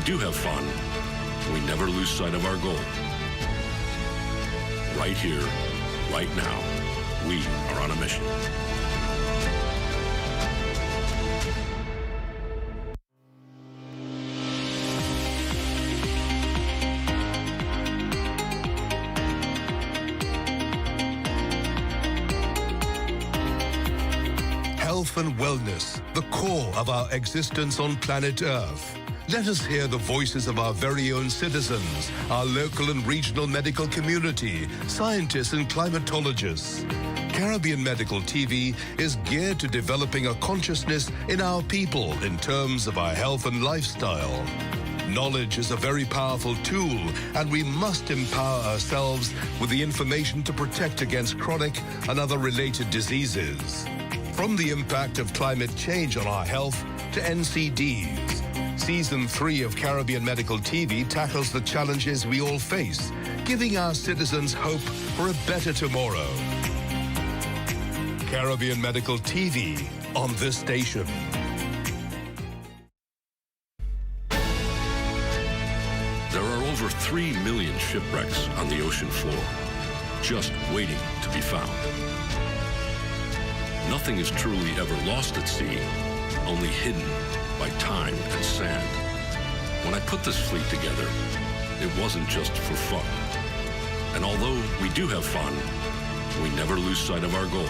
do have fun, we never lose sight of our goal. Right here, right now, we are on a mission. Health and wellness, the core of our existence on planet Earth. Let us hear the voices of our very own citizens, our local and regional medical community, scientists and climatologists. Caribbean Medical TV is geared to developing a consciousness in our people in terms of our health and lifestyle. Knowledge is a very powerful tool, and we must empower ourselves with the information to protect against chronic and other related diseases. From the impact of climate change on our health to NCDs, Season 3 of Caribbean Medical TV tackles the challenges we all face, giving our citizens hope for a better tomorrow. Caribbean Medical TV on this station. There are over 3 million shipwrecks on the ocean floor, just waiting to be found. Nothing is truly ever lost at sea, only hidden by time and sand. When I put this fleet together, it wasn't just for fun. And although we do have fun, we never lose sight of our goal.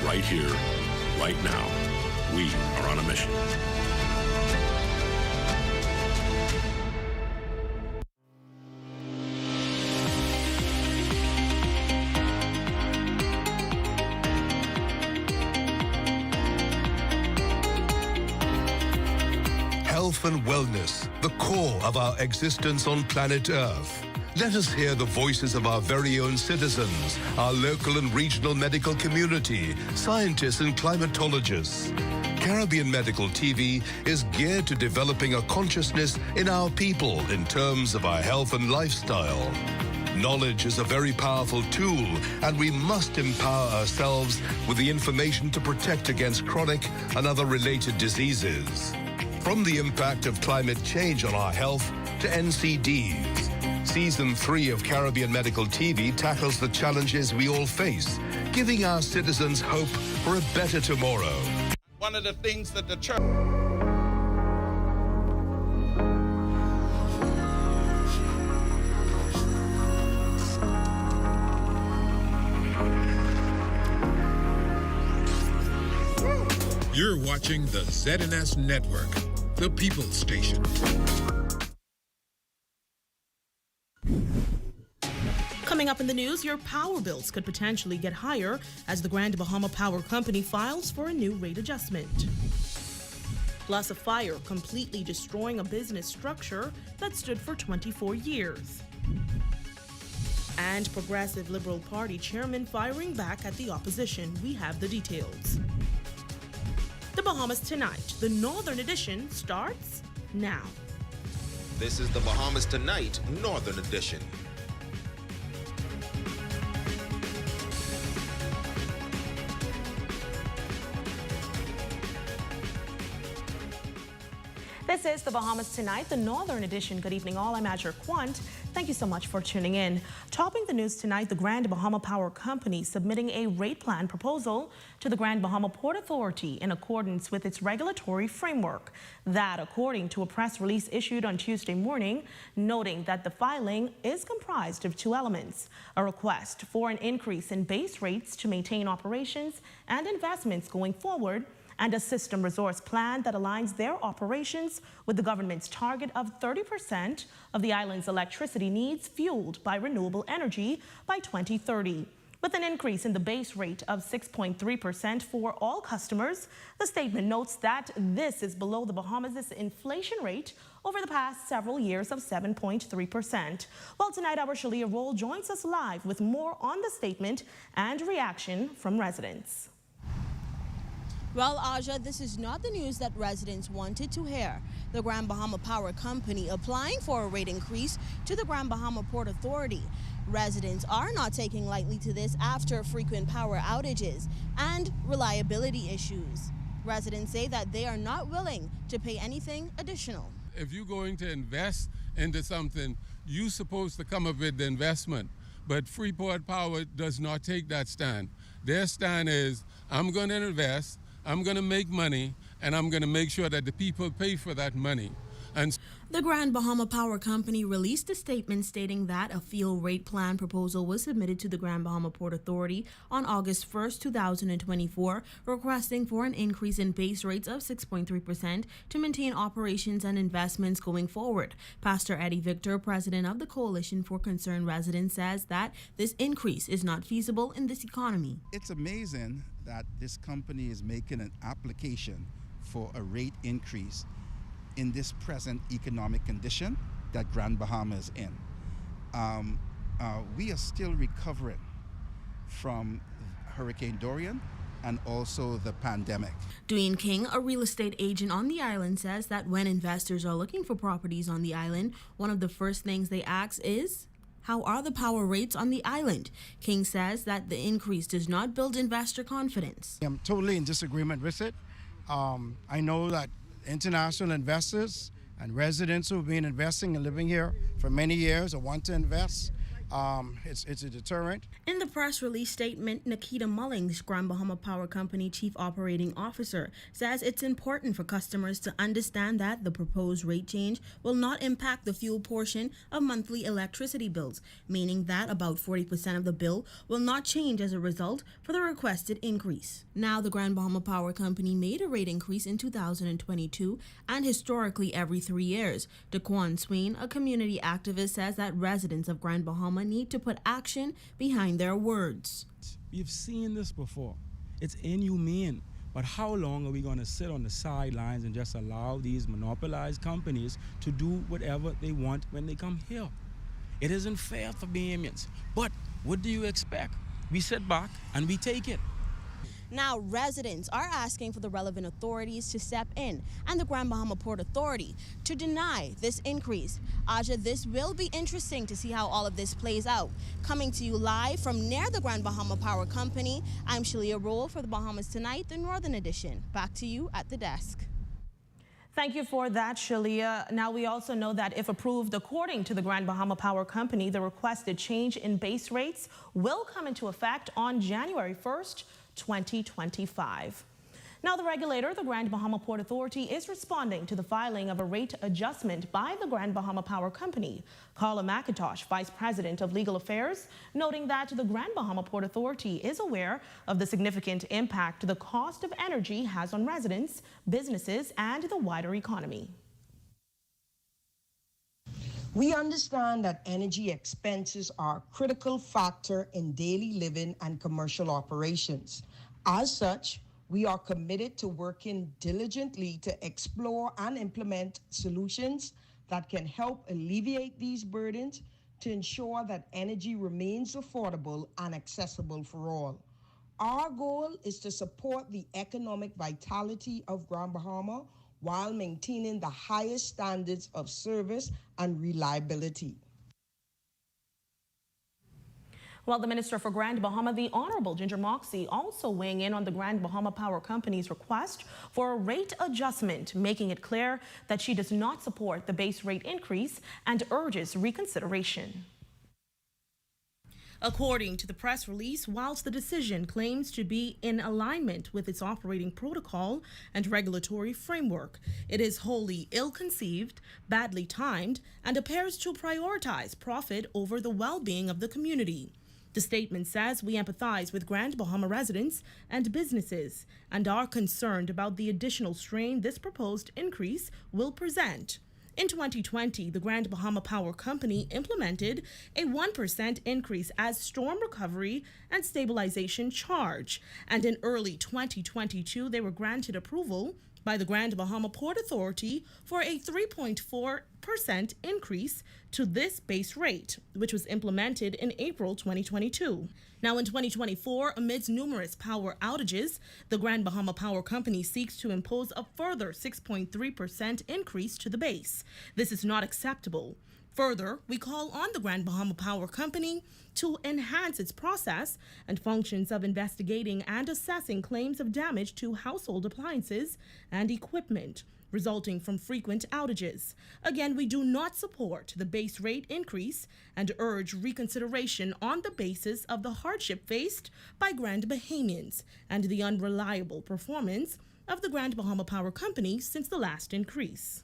Right here, right now, we are on a mission. Health and wellness, the core of our existence on planet Earth. Let us hear the voices of our very own citizens, our local and regional medical community, scientists and climatologists. Caribbean Medical TV is geared to developing a consciousness in our people in terms of our health and lifestyle. Knowledge is a very powerful tool, and we must empower ourselves with the information to protect against chronic and other related diseases. From the impact of climate change on our health to NCDs, Season 3 of Caribbean Medical TV tackles the challenges we all face, giving our citizens hope for a better tomorrow. One of the things that the church... You're watching the ZNS Network, the People's Station. Coming up in the news, your power bills could potentially get higher as the Grand Bahama Power Company files for a new rate adjustment. Plus, a fire completely destroying a business structure that stood for 24 years. And Progressive Liberal Party chairman firing back at the opposition. We have the details. The Bahamas Tonight, the Northern Edition, starts now. This is the Bahamas Tonight, Northern Edition. This is the Bahamas Tonight, the Northern Edition. Good evening all, I'm Azure Quant. Thank you so much for tuning in. Topping the news tonight, the Grand Bahama Power Company submitting a rate plan proposal to the Grand Bahama Port Authority in accordance with its regulatory framework. That, according to a press release issued on Tuesday morning, noting that the filing is comprised of two elements: a request for an increase in base rates to maintain operations and investments going forward, and a system resource plan that aligns their operations with the government's target of 30% of the island's electricity needs fueled by renewable energy by 2030. With an increase in the base rate of 6.3% for all customers, the statement notes that this is below the Bahamas' inflation rate over the past several years of 7.3%. Well, tonight our Shalia Roll joins us live with more on the statement and reaction from residents. Well, Aja, this is not the news that residents wanted to hear. The Grand Bahama Power Company applying for a rate increase to the Grand Bahama Port Authority. Residents are not taking lightly to this after frequent power outages and reliability issues. Residents say that they are not willing to pay anything additional. If you're going to invest into something, you're supposed to come up with the investment. But Freeport Power does not take that stand. Their stand is, I'm going to invest, I'm going to make money, and I'm going to make sure that the people pay for that money. And the Grand Bahama Power Company released a statement stating that a fuel rate plan proposal was submitted to the Grand Bahama Port Authority on August 1st, 2024, requesting for an increase in base rates of 6.3% to maintain operations and investments going forward. Pastor Eddie Victor, president of the Coalition for Concerned Residents, says that this increase is not feasible in this economy. It's amazing that this company is making an application for a rate increase in this present economic condition that Grand Bahama is in. We are still recovering from Hurricane Dorian and also the pandemic. Dwayne King, a real estate agent on the island, says that when investors are looking for properties on the island, one of the first things they ask is, how are the power rates on the island? King says that the increase does not build investor confidence. I'm totally in disagreement with it. I know that international investors and residents who have been investing and living here for many years or want to invest. It's a deterrent. In the press release statement, Nikita Mullings, Grand Bahama Power Company Chief Operating Officer, says it's important for customers to understand that the proposed rate change will not impact the fuel portion of monthly electricity bills, meaning that about 40% of the bill will not change as a result for the requested increase. Now, the Grand Bahama Power Company made a rate increase in 2022 and historically every 3 years. Daquan Swain, a community activist, says that residents of Grand Bahama need to put action behind their words. We've seen this before. It's inhumane. But how long are we going to sit on the sidelines and just allow these monopolized companies to do whatever they want when they come here? It isn't fair for Bahamians. But what do you expect? We sit back and we take it. Now, residents are asking for the relevant authorities to step in and the Grand Bahama Port Authority to deny this increase. Aja, this will be interesting to see how all of this plays out. Coming to you live from near the Grand Bahama Power Company, I'm Shalia Roll for the Bahamas Tonight, the Northern Edition. Back to you at the desk. Thank you for that, Shalia. Now, we also know that if approved according to the Grand Bahama Power Company, the requested change in base rates will come into effect on January 1st, 2025. Now, the regulator, the Grand Bahama Port Authority, is responding to the filing of a rate adjustment by the Grand Bahama Power Company. Carla McIntosh, Vice President of Legal Affairs, noting that the Grand Bahama Port Authority is aware of the significant impact the cost of energy has on residents, businesses, and the wider economy. We understand that energy expenses are a critical factor in daily living and commercial operations. As such, we are committed to working diligently to explore and implement solutions that can help alleviate these burdens to ensure that energy remains affordable and accessible for all. Our goal is to support the economic vitality of Grand Bahama while maintaining the highest standards of service and reliability. Well, the Minister for Grand Bahama, the Honorable Ginger Moxie, also weighing in on the Grand Bahama Power Company's request for a rate adjustment, making it clear that she does not support the base rate increase and urges reconsideration. According to the press release, whilst the decision claims to be in alignment with its operating protocol and regulatory framework, it is wholly ill-conceived, badly timed, and appears to prioritize profit over the well-being of the community. The statement says we empathize with Grand Bahama residents and businesses and are concerned about the additional strain this proposed increase will present. In 2020, the Grand Bahama Power Company implemented a 1% increase as storm recovery and stabilization charge, and in early 2022, they were granted approval by the Grand Bahama Port Authority for a 3.4% increase to this base rate, which was implemented in April 2022. Now, in 2024, amidst numerous power outages, the Grand Bahama Power Company seeks to impose a further 6.3% increase to the base. This is not acceptable. Further, we call on the Grand Bahama Power Company to enhance its process and functions of investigating and assessing claims of damage to household appliances and equipment resulting from frequent outages. Again, we do not support the base rate increase and urge reconsideration on the basis of the hardship faced by Grand Bahamians and the unreliable performance of the Grand Bahama Power Company since the last increase.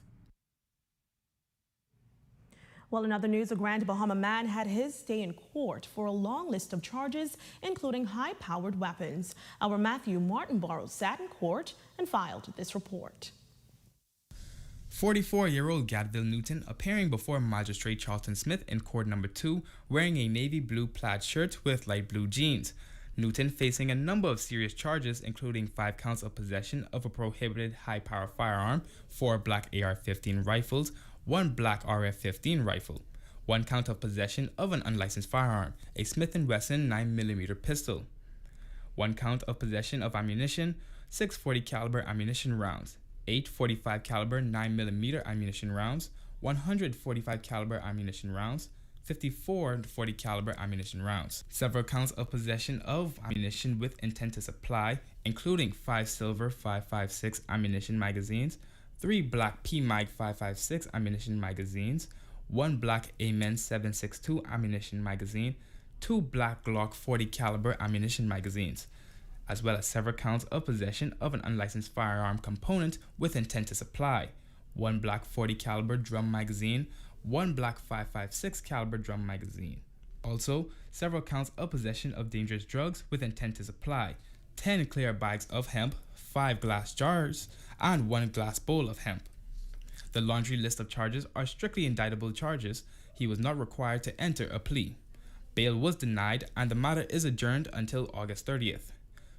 Well, in other news, a Grand Bahama man had his day in court for a long list of charges, including high-powered weapons. Our Matthew Martinborough sat in court and filed this report. 44-year-old Gadville Newton appearing before Magistrate Charlton Smith in court number 2 wearing a navy blue plaid shirt with light blue jeans. Newton facing a number of serious charges, including 5 counts of possession of a prohibited high-power firearm, 4 black AR-15 rifles, 1 black RF-15 rifle, 1 count of possession of an unlicensed firearm, a Smith & Wesson 9mm pistol, 1 count of possession of ammunition, 6 .40 caliber ammunition rounds, 8 .45 caliber 9mm ammunition rounds, 145 caliber ammunition rounds, 54 .40 caliber ammunition rounds, several counts of possession of ammunition with intent to supply, including 5 silver 5.56 ammunition magazines, 3 black PMag 5.56 ammunition magazines, 1 black Amen 7.62 ammunition magazine, 2 black Glock 40 caliber ammunition magazines, as well as several counts of possession of an unlicensed firearm component with intent to supply, 1 black 40 caliber drum magazine, 1 black 5.56 caliber drum magazine. Also, several counts of possession of dangerous drugs with intent to supply, 10 clear bags of hemp, 5 glass jars, and 1 glass bowl of hemp. The laundry list of charges are strictly indictable charges. He was not required to enter a plea. Bail was denied and the matter is adjourned until August 30th.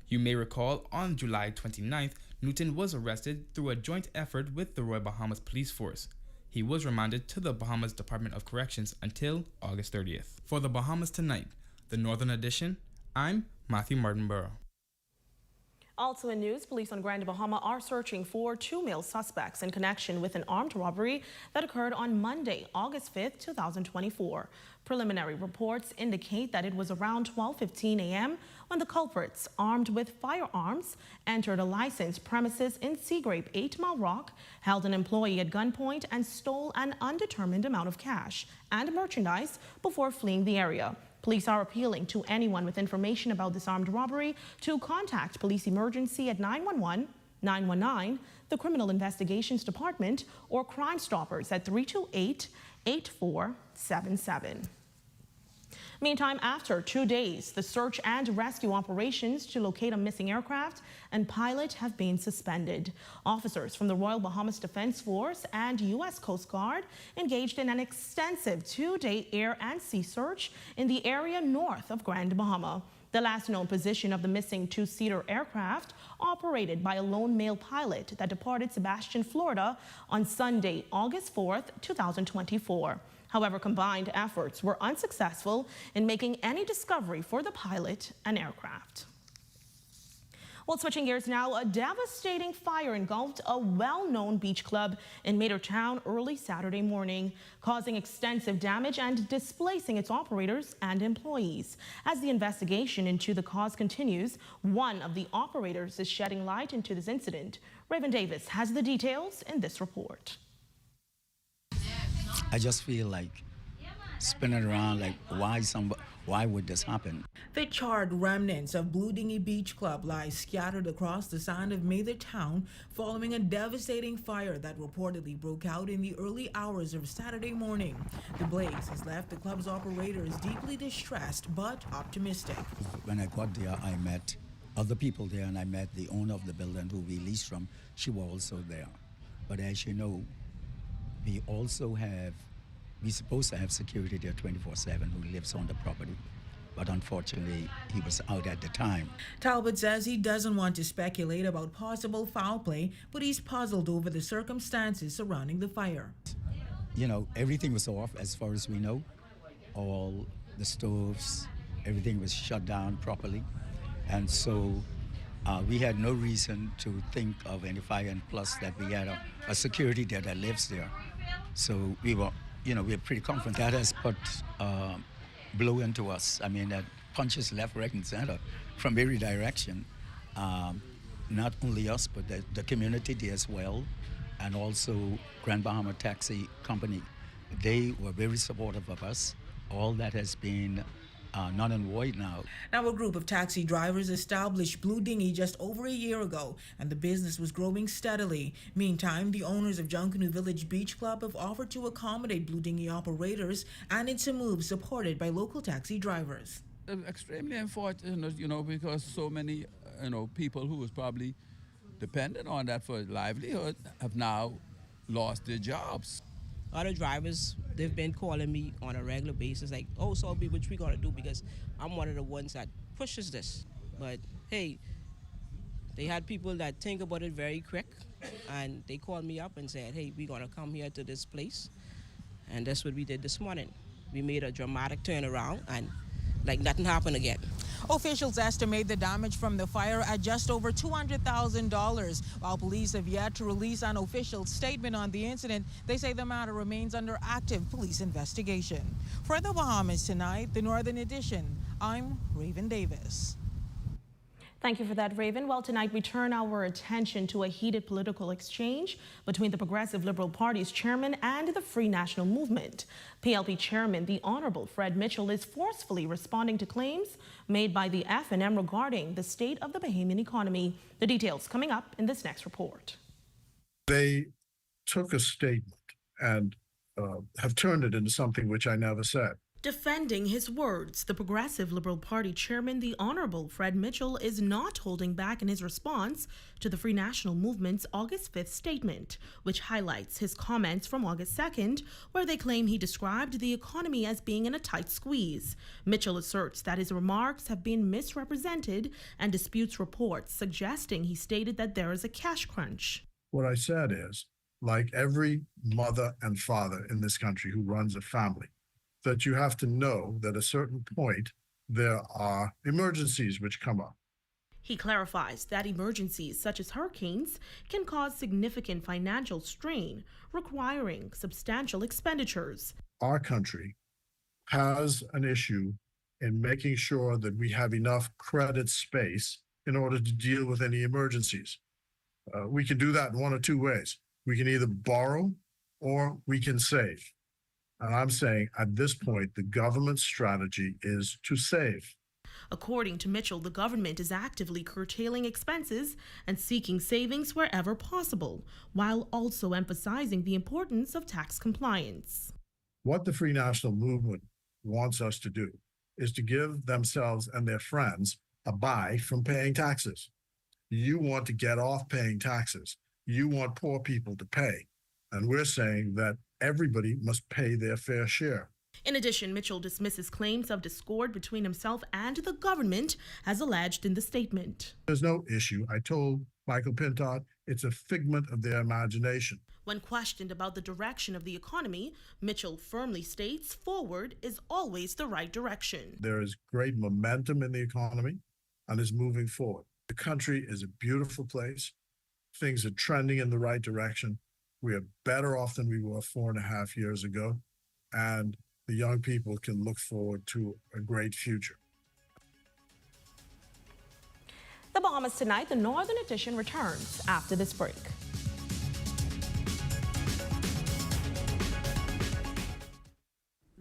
You may recall on July 29th, Newton was arrested through a joint effort with the Royal Bahamas Police Force. He was remanded to the Bahamas Department of Corrections until August 30th. For the Bahamas Tonight, the Northern Edition, I'm Matthew Martinborough. Also in news, police on Grand Bahama are searching for 2 male suspects in connection with an armed robbery that occurred on Monday, August 5th, 2024. Preliminary reports indicate that it was around 12:15 a.m. when the culprits, armed with firearms, entered a licensed premises in Seagrape 8 Mile Rock, held an employee at gunpoint, and stole an undetermined amount of cash and merchandise before fleeing the area. Police are appealing to anyone with information about this armed robbery to contact Police Emergency at 911, 919, the Criminal Investigations Department, or Crime Stoppers at 328-8477. Meantime, after 2 days, the search and rescue operations to locate a missing aircraft and pilot have been suspended. Officers from the Royal Bahamas Defense Force and U.S. Coast Guard engaged in an extensive 2-day air and sea search in the area north of Grand Bahama. The last known position of the missing 2-seater aircraft, operated by a lone male pilot that departed Sebastian, Florida on Sunday, August 4th, 2024. However, combined efforts were unsuccessful in making any discovery for the pilot and aircraft. Well, switching gears now, a devastating fire engulfed a well-known beach club in Matertown early Saturday morning, causing extensive damage and displacing its operators and employees. As the investigation into the cause continues, one of the operators is shedding light into this incident. Raven Davis has the details in this report. I just feel like spinning around like, why would this happen? The charred remnants of Blue Dinghy Beach Club lie scattered across the sand of Matertown following a devastating fire that reportedly broke out in the early hours of Saturday morning. The blaze has left the club's operators deeply distressed but optimistic. When I got there, I met other people there, and I met the owner of the building who we leased from. She was also there. But as you know, we're supposed to have security there 24/7 who lives on the property, but unfortunately he was out at the time. Talbot says he doesn't want to speculate about possible foul play, but he's puzzled over the circumstances surrounding the fire. You know, everything was off as far as we know. All the stoves, everything was shut down properly, and so we had no reason to think of any fire, and plus that we had a security there that lives there. So we were we're pretty confident. That has put blow into us. I mean, that punches left, right, and center from every direction. Not only us, but the community there as well, and also Grand Bahama Taxi Company. They were very supportive of us. All that has been null and void now. Now, a group of taxi drivers established Blue Dinghy just over a year ago, and the business was growing steadily. Meantime, the owners of Junkanoo Village Beach Club have offered to accommodate Blue Dinghy operators, and it's a move supported by local taxi drivers. Extremely unfortunate, because so many, people who was probably dependent on that for livelihood have now lost their jobs. Other drivers, they've been calling me on a regular basis, like, oh, so what we gonna do? Because I'm one of the ones that pushes this. But hey, they had people that think about it very quick, and they called me up and said, hey, we're gonna come here to this place. And that's what we did this morning. We made a dramatic turnaround, and like nothing happened again. Officials estimate the damage from the fire at just over $200,000. While police have yet to release an official statement on the incident, they say the matter remains under active police investigation. For the Bahamas Tonight, the Northern Edition, I'm Raven Davis. Thank you for that, Raven. Well, tonight we turn our attention to a heated political exchange between the Progressive Liberal Party's chairman and the Free National Movement. PLP chairman, the Honorable Fred Mitchell, is forcefully responding to claims made by the FNM regarding the state of the Bahamian economy. The details coming up in this next report. They took a statement and have turned it into something which I never said. Defending his words, the Progressive Liberal Party chairman, the Honorable Fred Mitchell, is not holding back in his response to the Free National Movement's August 5th statement, which highlights his comments from August 2nd, where they claim he described the economy as being in a tight squeeze. Mitchell asserts that his remarks have been misrepresented and disputes reports suggesting he stated that there is a cash crunch. What I said is, like every mother and father in this country who runs a family, that you have to know that at a certain point there are emergencies which come up. He clarifies that emergencies such as hurricanes can cause significant financial strain, requiring substantial expenditures. Our country has an issue in making sure that we have enough credit space in order to deal with any emergencies. We can do that in one of two ways. We can either borrow or we can save. And I'm saying at this point, the government's strategy is to save. According to Mitchell, the government is actively curtailing expenses and seeking savings wherever possible, while also emphasizing the importance of tax compliance. What the Free National Movement wants us to do is to give themselves and their friends a buy from paying taxes. You want to get off paying taxes. You want poor people to pay. And we're saying that everybody must pay their fair share. In addition, Mitchell dismisses claims of discord between himself and the government, as alleged in the statement. There's no issue. I told Michael Pintard it's a figment of their imagination. When questioned about the direction of the economy, Mitchell firmly states forward is always the right direction. There is great momentum in the economy and is moving forward. The country is a beautiful place. Things are trending in the right direction. We are better off than we were 4.5 years ago, and the young people can look forward to a great future. The Bahamas Tonight, the Northern Edition, returns after this break.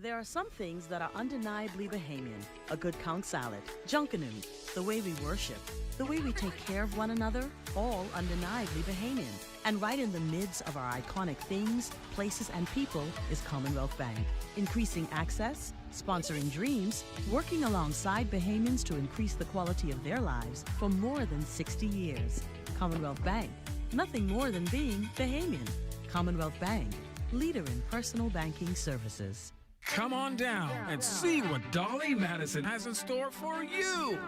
There are some things that are undeniably Bahamian. A good conch salad, Junkanoo, the way we worship, the way we take care of one another, all undeniably Bahamian. And right in the midst of our iconic things, places, and people is Commonwealth Bank. Increasing access, sponsoring dreams, working alongside Bahamians to increase the quality of their lives for more than 60 years. Commonwealth Bank, nothing more than being Bahamian. Commonwealth Bank, leader in personal banking services. Come on down and see what Dolly Madison has in store for you.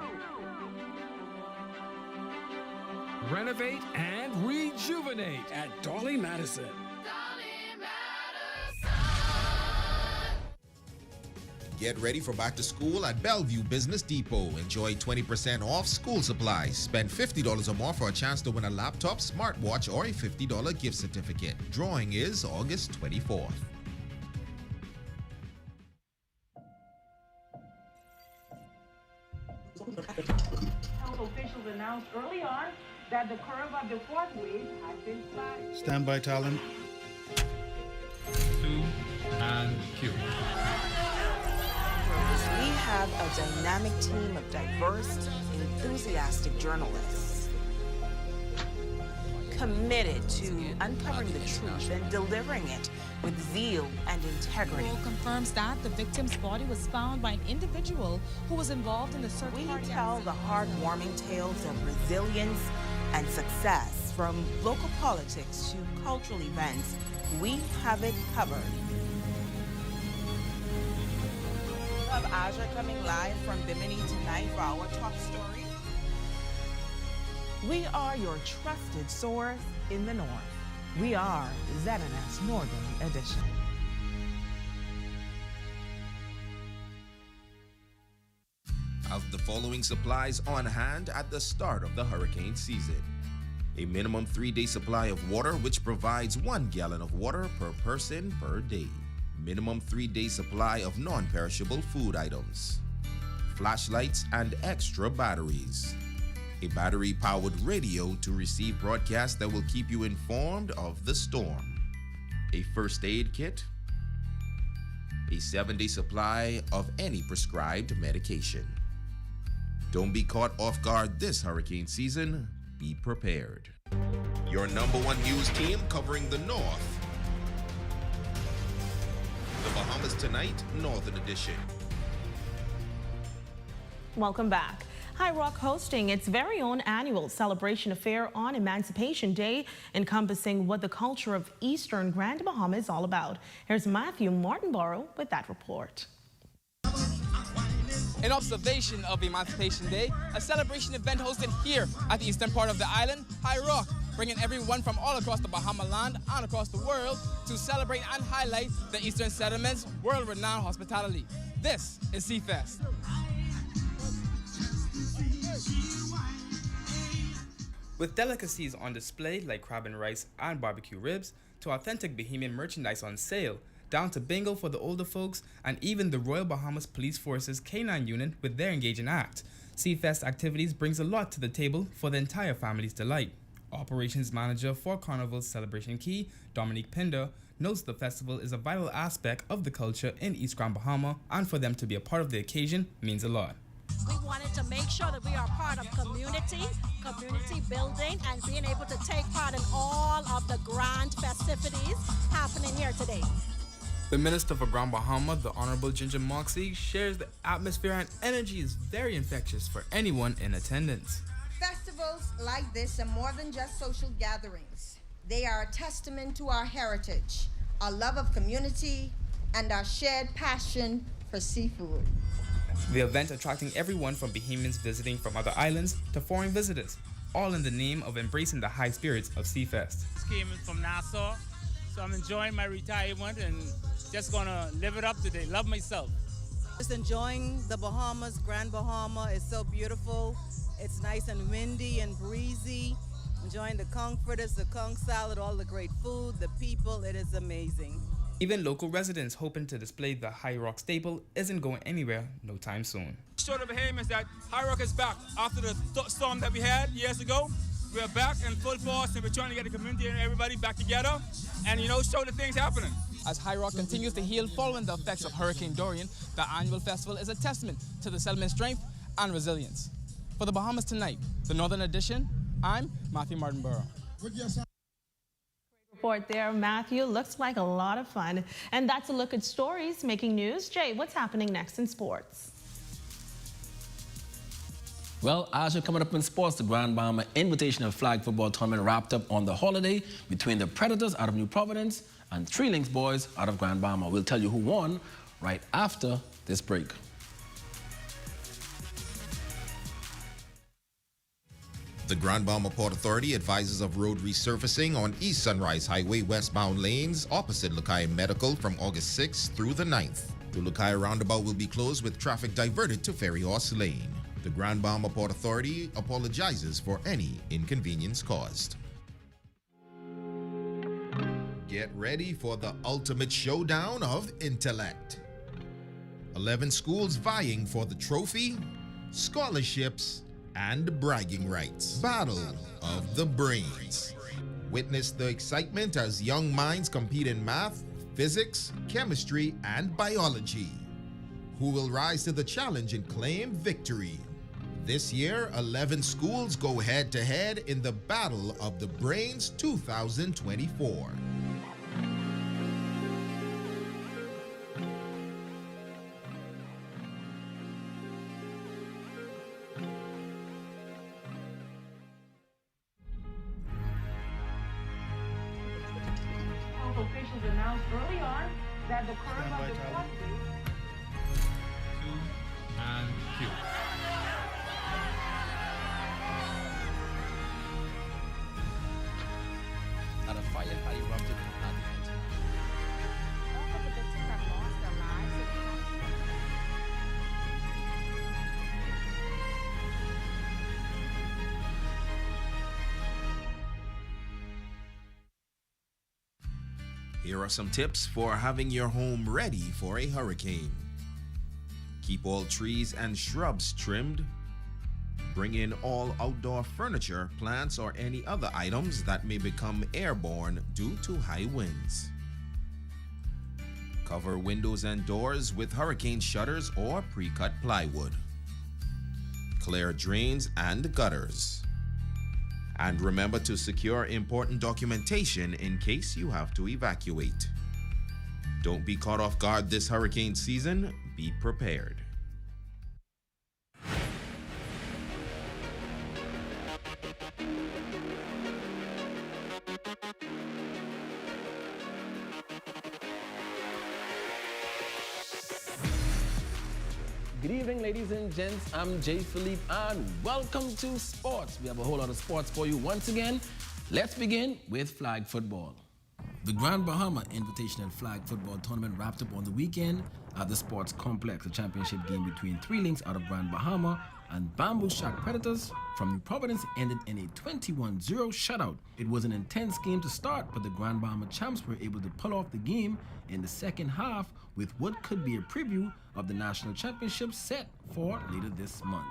Renovate and rejuvenate at Dolly Madison. Get ready for back to school at Bellevue Business Depot. Enjoy 20% off school supplies. Spend $50 or more for a chance to win a laptop, smartwatch, or a $50 gift certificate. Drawing is August 24th. announced early on that the curve of the fourth wave has been flattened. Standby talent. 2 and cue. We have a dynamic team of diverse, enthusiastic journalists committed to uncovering the truth and delivering it with zeal and integrity. Patrol confirms that the victim's body was found by an individual who was involved in the search We party. tell the heartwarming tales of resilience and success, from local politics to cultural events. We have it covered. We have Aja coming live from Bimini tonight for our top story. We are your trusted source in the North. We are ZNS Northern Edition. Have the following supplies on hand at the start of the hurricane season. A minimum 3-day supply of water, which provides 1 gallon of water per person per day. Minimum 3-day supply of non-perishable food items. Flashlights and extra batteries. A battery-powered radio to receive broadcasts that will keep you informed of the storm. A first aid kit. A 7-day supply of any prescribed medication. Don't be caught off guard this hurricane season. Be prepared. Your #1 news team covering the North. The Bahamas Tonight, Northern Edition. Welcome back. High Rock hosting its very own annual celebration affair on Emancipation Day, encompassing what the culture of Eastern Grand Bahama is all about. Here's Matthew Martinborough with that report. In observation of Emancipation Day, a celebration event hosted here at the eastern part of the island, High Rock, bringing everyone from all across the Bahama land and across the world to celebrate and highlight the Eastern Settlement's world-renowned hospitality. This is Seafest. With delicacies on display like crab and rice and barbecue ribs, to authentic Bahamian merchandise on sale, down to bingo for the older folks, and even the Royal Bahamas Police Force's K9 unit with their engaging act. Seafest activities brings a lot to the table for the entire family's delight. Operations Manager for Carnival's Celebration Key, Dominique Pinder, notes the festival is a vital aspect of the culture in East Grand Bahama, and for them to be a part of the occasion means a lot. We wanted to make sure that we are part of community building, and being able to take part in all of the grand festivities happening here today. The Minister for Grand Bahama, the Honorable Ginger Moxie, shares the atmosphere and energy is very infectious for anyone in attendance. Festivals like this are more than just social gatherings. They are a testament to our heritage, our love of community, and our shared passion for seafood. The event attracting everyone from Bahamians visiting from other islands to foreign visitors, all in the name of embracing the high spirits of Seafest. Came from Nassau, so I'm enjoying my retirement and just gonna live it up today. Love myself. Just enjoying the Bahamas, Grand Bahama. It's so beautiful. It's nice and windy and breezy. Enjoying the comforters, the conch salad, all the great food, the people. It is amazing. Even local residents hoping to display the High Rock staple isn't going anywhere no time soon. Show the Bahamians that High Rock is back. After the storm that we had years ago, we're back in full force, and we're trying to get the community and everybody back together and, show the things happening. As High Rock continues to heal following the effects of Hurricane Dorian, the annual festival is a testament to the settlement's strength and resilience. For the Bahamas Tonight, the Northern Edition, I'm Matthew Martinborough. Report there, Matthew. Looks like a lot of fun. And that's a look at stories making news. Jay, what's happening next in sports? Well, Aja, coming up in sports, the Grand Bahama Invitational Flag Football Tournament wrapped up on the holiday between the Predators out of New Providence and Three Links Boys out of Grand Bahama. We'll tell you who won right after this break. The Grand Bahama Port Authority advises of road resurfacing on East Sunrise Highway westbound lanes opposite Lukai Medical from August 6th through the 9th. The Lukai roundabout will be closed with traffic diverted to Ferry Horse Lane. The Grand Bahama Port Authority apologizes for any inconvenience caused. Get ready for the ultimate showdown of intellect. 11 schools vying for the trophy, scholarships, and bragging rights. Battle of the Brains. Witness the excitement as young minds compete in math, physics, chemistry, and biology. Who will rise to the challenge and claim victory? This year, 11 schools go head-to-head in the Battle of the Brains 2024. Officials announced early on that the curve of the fourth wave. And cue. And a fire had erupted at the end. All of the victims have lost their lives. Here are some tips for having your home ready for a hurricane. Keep all trees and shrubs trimmed. Bring in all outdoor furniture, plants, or any other items that may become airborne due to high winds. Cover windows and doors with hurricane shutters or pre-cut plywood. Clear drains and gutters. And remember to secure important documentation in case you have to evacuate. Don't be caught off guard this hurricane season. Be prepared. Good evening, ladies and gents. I'm Jay Philippe, and welcome to Sports. We have a whole lot of sports for you once again. Let's begin with flag football. The Grand Bahama Invitational Flag Football Tournament wrapped up on the weekend at the Sports Complex, a championship game between three links out of Grand Bahama and Bamboo Shack Predators from New Providence ended in a 21-0 shutout. It was an intense game to start, but the Grand Bahama champs were able to pull off the game in the second half with what could be a preview of the national championship set for later this month.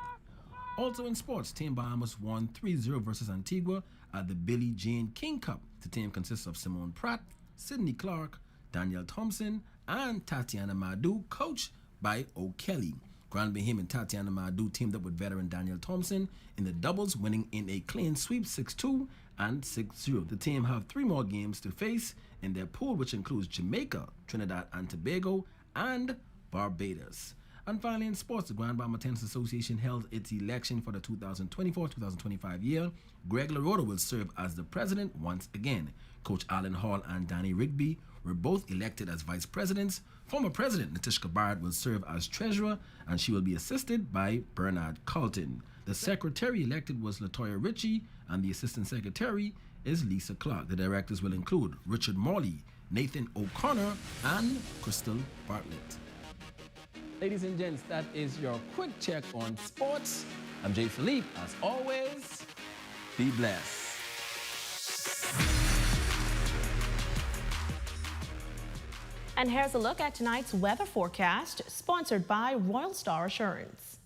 Also in sports, Team Bahamas won 3-0 versus Antigua at the Billie Jean King Cup. The team consists of Simone Pratt, Sydney Clark, Danielle Thompson, and Tatiana Madu, coached by O'Kelly. Grand Baham and Tatiana Madu teamed up with veteran Danielle Thompson in the doubles, winning in a clean sweep 6-2 and 6-0. The team have 3 more games to face in their pool, which includes Jamaica, Trinidad and Tobago, and Barbados. And finally in sports, the Grand Bahama Tennis Association held its election for the 2024-2025 year. Greg LaRota will serve as the president once again. Coach Alan Hall and Danny Rigby were both elected as vice presidents. Former president Natishka Barrett will serve as treasurer, and she will be assisted by Bernard Carlton. The secretary elected was Latoya Ritchie, and the assistant secretary is Lisa Clark. The directors will include Richard Morley, Nathan O'Connor, and Crystal Bartlett. Ladies and gents, that is your quick check on sports. I'm Jay Philippe. As always, be blessed. And here's a look at tonight's weather forecast, sponsored by Royal Star Assurance.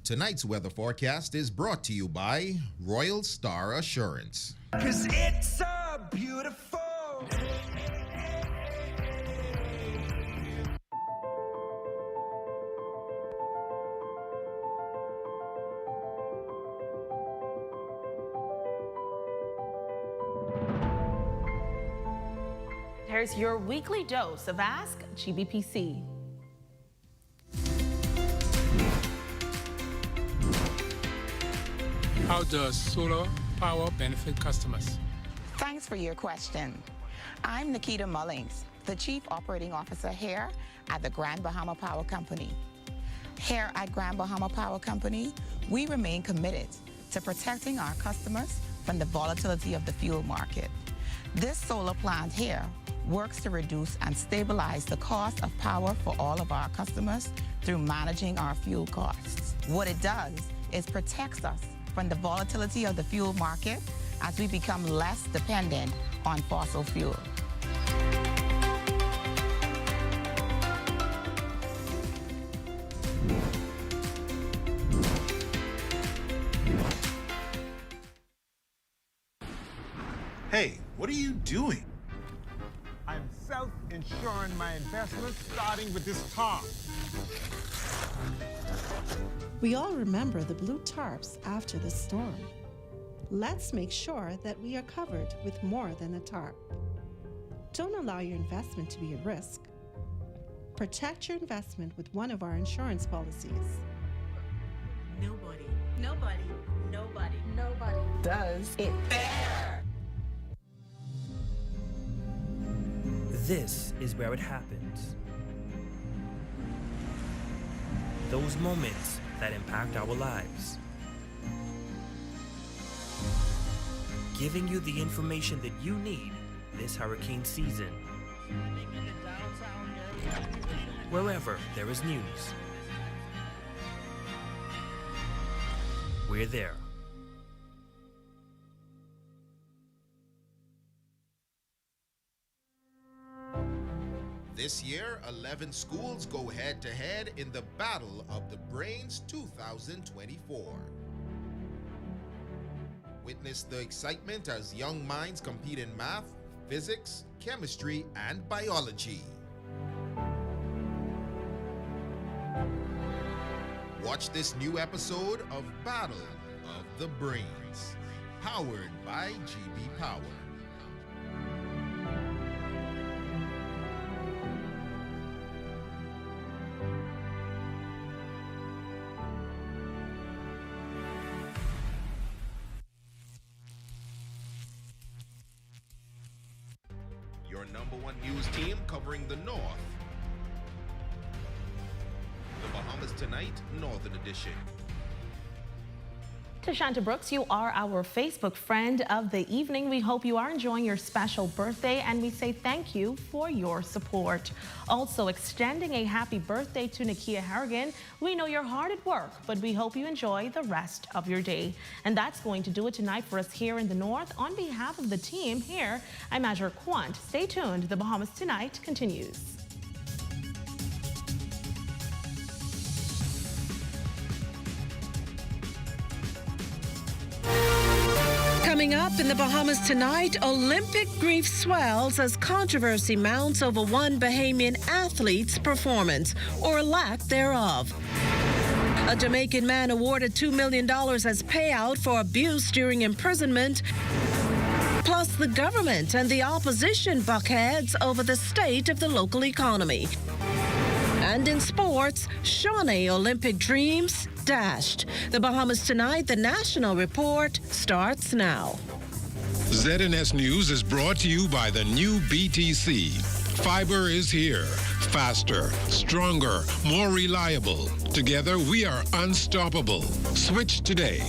Tonight's weather forecast is brought to you by Royal Star Assurance. 'Cause it's so beautiful. Here's your weekly dose of Ask GBPC. How does solar power benefit customers? Thanks for your question. I'm Nikita Mullings, the Chief Operating Officer here at the Grand Bahama Power Company. Here at Grand Bahama Power Company, we remain committed to protecting our customers from the volatility of the fuel market. This solar plant here works to reduce and stabilize the cost of power for all of our customers through managing our fuel costs. What it does is protects us from the volatility of the fuel market as we become less dependent on fossil fuel. doing? I'm self-insuring my investments, starting with this tarp. We all remember the blue tarps after the storm. Let's make sure that we are covered with more than a tarp. Don't allow your investment to be at risk. Protect your investment with one of our insurance policies. Nobody does it fair. This is where it happens. Those moments that impact our lives. Giving you the information that you need this hurricane season. Wherever there is news, we're there. This year, 11 schools go head-to-head in the Battle of the Brains 2024. Witness the excitement as young minds compete in math, physics, chemistry, and biology. Watch this new episode of Battle of the Brains, powered by GB Power. Your #1 news team covering the North. The Bahamas Tonight, Northern Edition. Tashanta Brooks, you are our Facebook friend of the evening. We hope you are enjoying your special birthday, and we say thank you for your support. Also extending a happy birthday to Nakia Harrigan. We know you're hard at work, but we hope you enjoy the rest of your day. And that's going to do it tonight for us here in the North. On behalf of the team here, I'm Azure Quant. Stay tuned. The Bahamas Tonight continues. Coming up in the Bahamas tonight, Olympic grief swells as controversy mounts over one Bahamian athlete's performance, or lack thereof. A Jamaican man awarded $2 million as payout for abuse during imprisonment. Plus, the government and the opposition buck heads over the state of the local economy. And in sports, Shawnee Olympic dreams dashed. The Bahamas Tonight, the National Report, starts now. ZNS News is brought to you by the new BTC. Fiber is here. Faster, stronger, more reliable. Together, we are unstoppable. Switch today.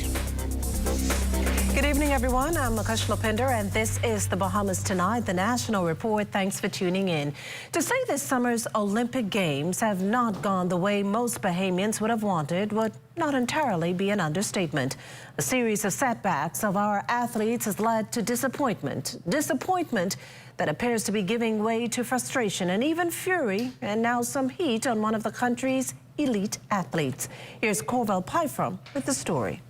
Good evening, everyone. I'm Akash Lopinder, and this is the Bahamas Tonight, the National Report. Thanks for tuning in. To say this summer's Olympic Games have not gone the way most Bahamians would have wanted would not entirely be an understatement. A series of setbacks of our athletes has led to disappointment. Disappointment that appears to be giving way to frustration and even fury, and now some heat on one of the country's elite athletes. Here's Corval Pyfrom with the story.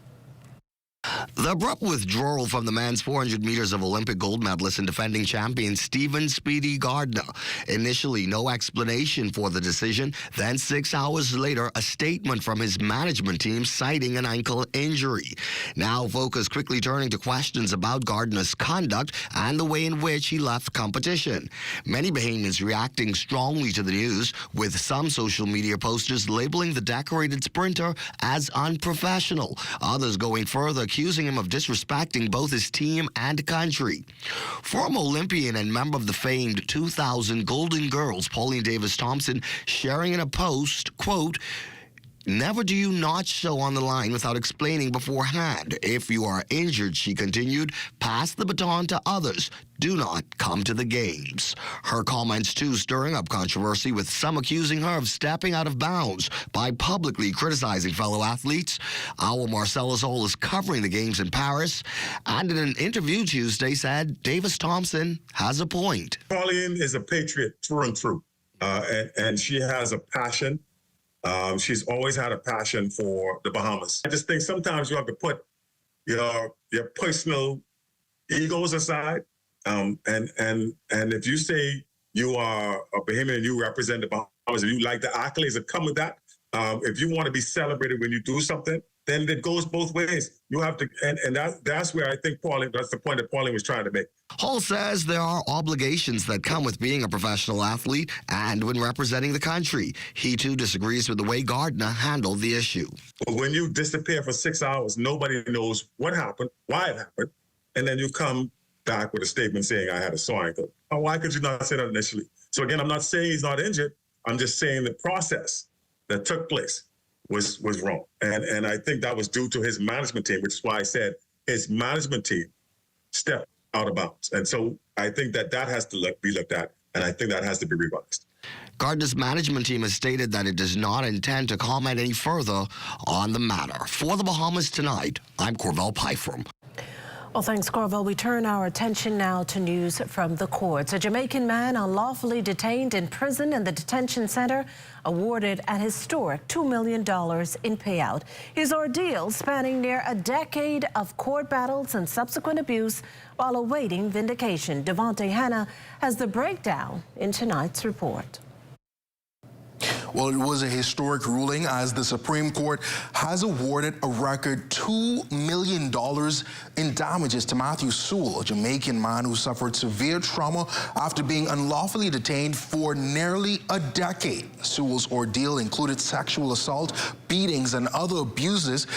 The abrupt withdrawal from the men's 400 meters of Olympic gold medalist and defending champion Stephen "Speedy" Gardner. Initially, no explanation for the decision. Then 6 hours later, a statement from his management team citing an ankle injury. Now focus quickly turning to questions about Gardner's conduct and the way in which he left competition. Many Bahamians reacting strongly to the news, with some social media posters labeling the decorated sprinter as unprofessional. Others going further, accusing him of disrespecting both his team and country. Former Olympian and member of the famed 2000 Golden Girls, Pauline Davis-Thompson, sharing in a post, quote, "Never do you not show on the line without explaining beforehand. If you are injured," she continued, "pass the baton to others. Do not come to the games." Her comments, too, stirring up controversy, with some accusing her of stepping out of bounds by publicly criticizing fellow athletes. Our Marcellus Hall is covering the games in Paris, and in an interview Tuesday said Davis-Thompson has a point. Pauline is a patriot through and through, and she has a passion. She's always had a passion for the Bahamas. I just think sometimes you have to put your personal egos aside And if you say you are a Bahamian and you represent the Bahamas and you like the accolades that come with that, if you want to be celebrated when you do something, then it goes both ways. You have to, and that's where I think Pauline, that's the point that Pauline was trying to make. Hall says there are obligations that come with being a professional athlete and when representing the country. He too disagrees with the way Gardner handled the issue. When you disappear for 6 hours, nobody knows what happened, why it happened, and then you come back with a statement saying I had a sore ankle. Oh, why could you not say that initially? So again, I'm not saying he's not injured. I'm just saying the process that took place was wrong. And I think that was due to his management team, which is why I said his management team stepped out of bounds. And so I think that has to be looked at, and I think that has to be revised. Gardner's management team has stated that it does not intend to comment any further on the matter. For the Bahamas Tonight, I'm Corvell Pyfrom. Well, thanks, Corvell. We turn our attention now to news from the courts. A Jamaican man unlawfully detained in prison in the detention center awarded an historic $2 million in payout. His ordeal spanning near a decade of court battles and subsequent abuse while awaiting vindication. Devontae Hanna has the breakdown in tonight's report. Well, it was a historic ruling as the Supreme Court has awarded a record $2 million in damages to Matthew Sewell, a Jamaican man who suffered severe trauma after being unlawfully detained for nearly a decade. Sewell's ordeal included sexual assault, beatings, and other abuses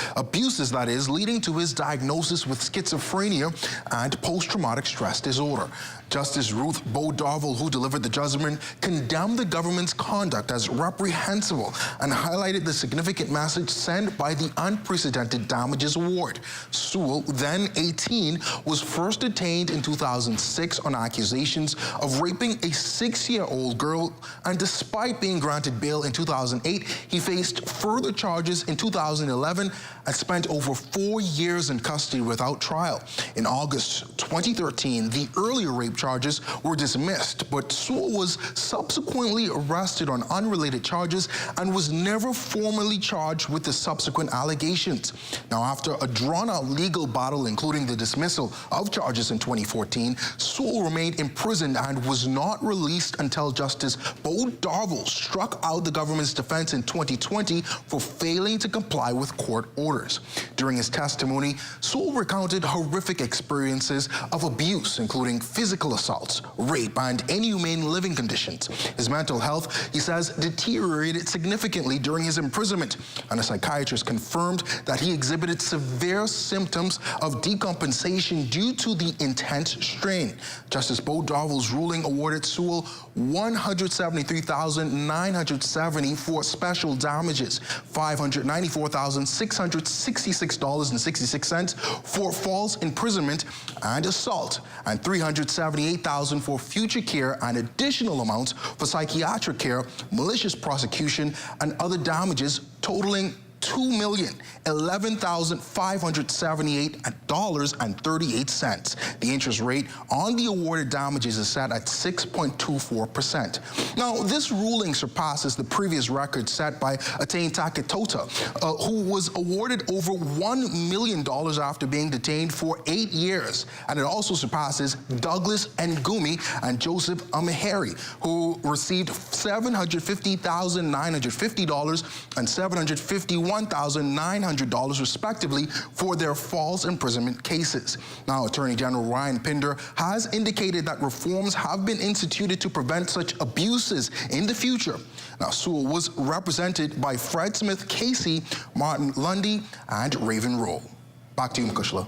that is, leading to his diagnosis with schizophrenia and post-traumatic stress disorder. Justice Ruth Bo-Darville, who delivered the judgment, condemned the government's conduct as reprehensible and highlighted the significant message sent by the unprecedented damages award. Sewell, then 18, was first detained in 2006 on accusations of raping a 6-year-old girl, and despite being granted bail in 2008, he faced further charges in 2011 and spent over 4 years in custody without trial. In August 2013, the earlier rape charges were dismissed, but Sewell was subsequently arrested on unrelated charges and was never formally charged with the subsequent allegations. Now, after a drawn-out legal battle, including the dismissal of charges in 2014, Sewell remained imprisoned and was not released until Justice Bo-Darville struck out the government's defense in 2020 for failing to comply with court orders. During his testimony, Sewell recounted horrific experiences of abuse, including physical assaults, rape, and inhumane living conditions. His mental health, he says, deteriorated significantly during his imprisonment, and a psychiatrist confirmed that he exhibited severe symptoms of decompensation due to the intense strain. Justice Bo-Darville's ruling awarded Sewell $173,970 for special damages, $594,666.66 for false imprisonment and assault, and $378,000 for future care and additional amounts for psychiatric care, malicious prosecution, and other damages totaling $2,011,578.38. The interest rate on the awarded damages is set at 6.24%. Now, this ruling surpasses the previous record set by Attain Takitota, who was awarded over $1 million after being detained for 8 years. And it also surpasses Douglas Ngumi and Joseph Amaheri, who received $750,950 and $751,900 respectively for their false imprisonment cases. Now, Attorney General Ryan Pinder has indicated that reforms have been instituted to prevent such abuses in the future. Now, Sewell was represented by Fred Smith Casey, Martin Lundy, and Raven Rowe. Back to you, Makushla.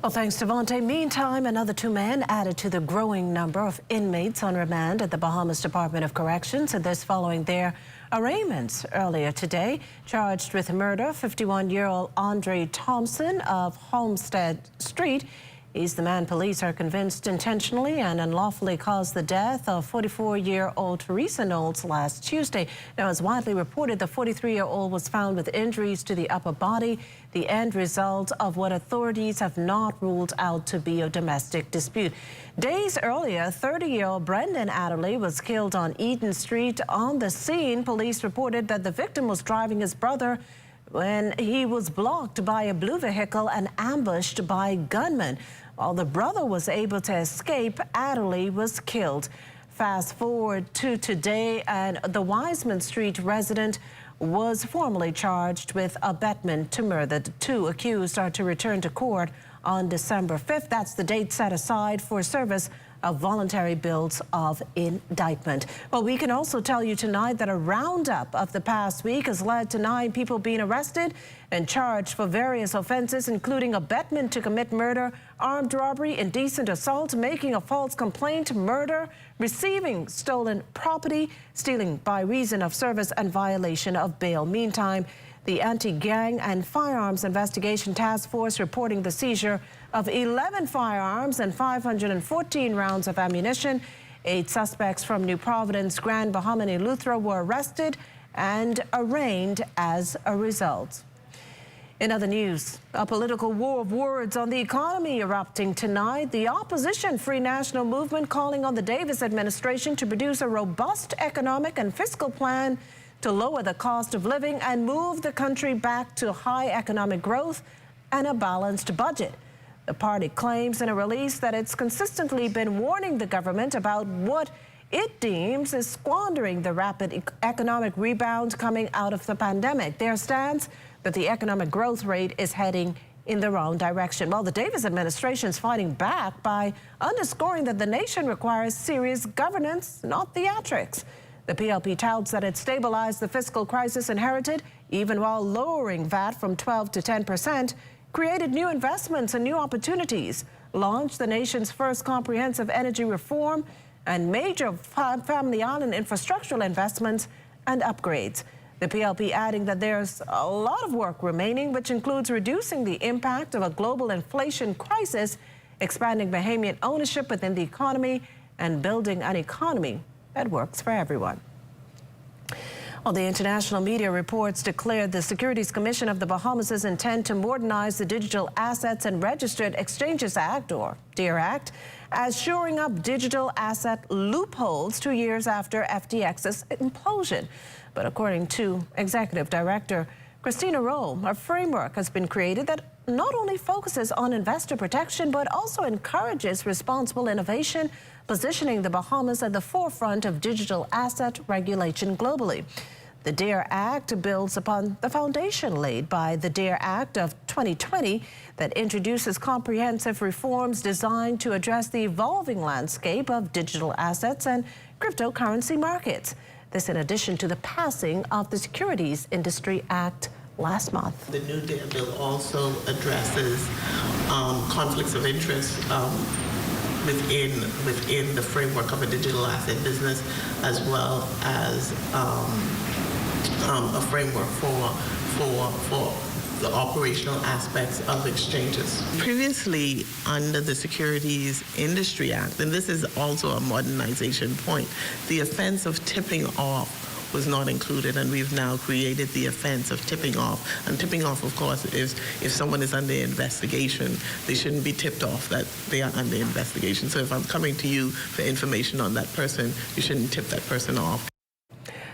Well, thanks, Devontae. Meantime, another 2 men added to the growing number of inmates on remand at the Bahamas Department of Corrections, and this following their arraignments earlier today. Charged with murder, 51-year-old Andre Thompson of Homestead Street. He's the man police are convinced intentionally and unlawfully caused the death of 44-year-old Teresa Knowles last Tuesday. Now, as widely reported, the 43-year-old was found with injuries to the upper body, the end result of what authorities have not ruled out to be a domestic dispute. Days earlier, 30-year-old Brendan Adderley was killed on Eden Street. On the scene, police reported that the victim was driving his brother when he was blocked by a blue vehicle and ambushed by gunmen. While the brother was able to escape, Adderley was killed. Fast forward to today, and the Wiseman Street resident was formally charged with abetment to murder. The two accused are to return to court on December 5th. That's the date set aside for service of voluntary bills of indictment. Well, we can also tell you tonight that a roundup of the past week has led to 9 people being arrested and charged for various offenses, including abetment to commit murder, armed robbery, indecent assault, making a false complaint, murder, receiving stolen property, stealing by reason of service, and violation of bail. Meantime, the Anti-Gang and Firearms Investigation Task Force reporting the seizure of 11 firearms and 514 rounds of ammunition. 8 suspects from New Providence, Grand Bahama, and Eleuthera were arrested and arraigned as a result. In other news, a political war of words on the economy erupting tonight. The opposition Free National Movement calling on the Davis administration to produce a robust economic and fiscal plan to lower the cost of living and move the country back to high economic growth and a balanced budget. The party claims in a release that it's consistently been warning the government about what it deems is squandering the rapid economic rebound coming out of the pandemic. Their stance that the economic growth rate is heading in the wrong direction. Well, the Davis administration is fighting back by underscoring that the nation requires serious governance, not theatrics. The PLP touts that it stabilized the fiscal crisis inherited, even while lowering VAT from 12 to 10%, created new investments and new opportunities, launched the nation's first comprehensive energy reform, and major family island infrastructural investments and upgrades. The PLP adding that there's a lot of work remaining, which includes reducing the impact of a global inflation crisis, expanding Bahamian ownership within the economy, and building an economy that works for everyone. Well, the international media reports declared the Securities Commission of the Bahamas' intent to modernize the Digital Assets and Registered Exchanges Act, or DARE Act, as shoring up digital asset loopholes 2 years after FTX's implosion. But according to Executive Director Christina Rowe, a framework has been created that not only focuses on investor protection, but also encourages responsible innovation, positioning the Bahamas at the forefront of digital asset regulation globally. The DARE Act builds upon the foundation laid by the DARE Act of 2020 that introduces comprehensive reforms designed to address the evolving landscape of digital assets and cryptocurrency markets. This in addition to the passing of the Securities Industry Act last month. The new DARE bill also addresses conflicts of interest within the framework of a digital asset business, as well as a framework for the operational aspects of exchanges. Previously, under the Securities Industry Act, and this is also a modernization point, the offense of tipping off was not included, and we've now created the offense of tipping off. And tipping off, of course, is if someone is under investigation, they shouldn't be tipped off that they are under investigation. So if I'm coming to you for information on that person, you shouldn't tip that person off.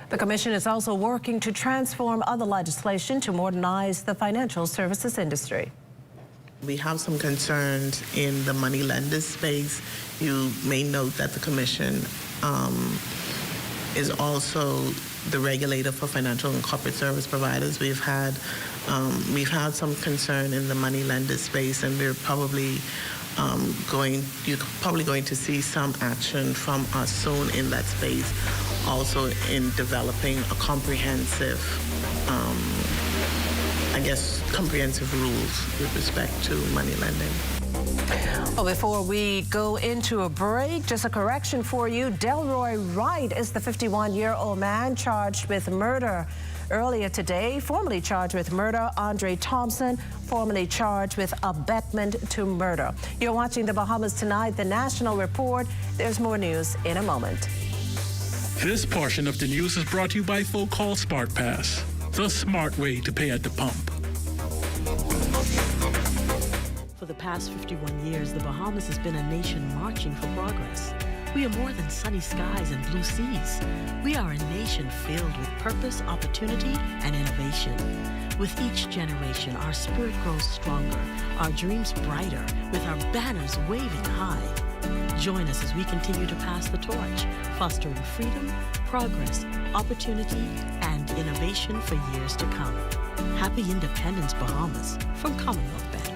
The Commission is also working to transform other legislation to modernize the financial services industry. We have some concerns in the money lenders space. You may note that the Commission is also the regulator for financial and corporate service providers. We've had some concern in the money lender space, and we're probably you're probably going to see some action from us soon in that space. Also in developing a comprehensive, comprehensive rules with respect to money lending. Well, before we go into a break, just a correction for you. Delroy Wright is the 51-year-old man charged with murder. Earlier today, formally charged with murder, Andre Thompson, formally charged with abetment to murder. You're watching the Bahamas Tonight, the National Report. There's more news in a moment. This portion of the news is brought to you by Call Smart Pass, the smart way to pay at the pump. For the past 51 years, the Bahamas has been a nation marching for progress. We are more than sunny skies and blue seas. We are a nation filled with purpose, opportunity, and innovation. With each generation, our spirit grows stronger, our dreams brighter, with our banners waving high. Join us as we continue to pass the torch, fostering freedom, progress, opportunity, and innovation for years to come. Happy Independence, Bahamas, from Commonwealth Bank.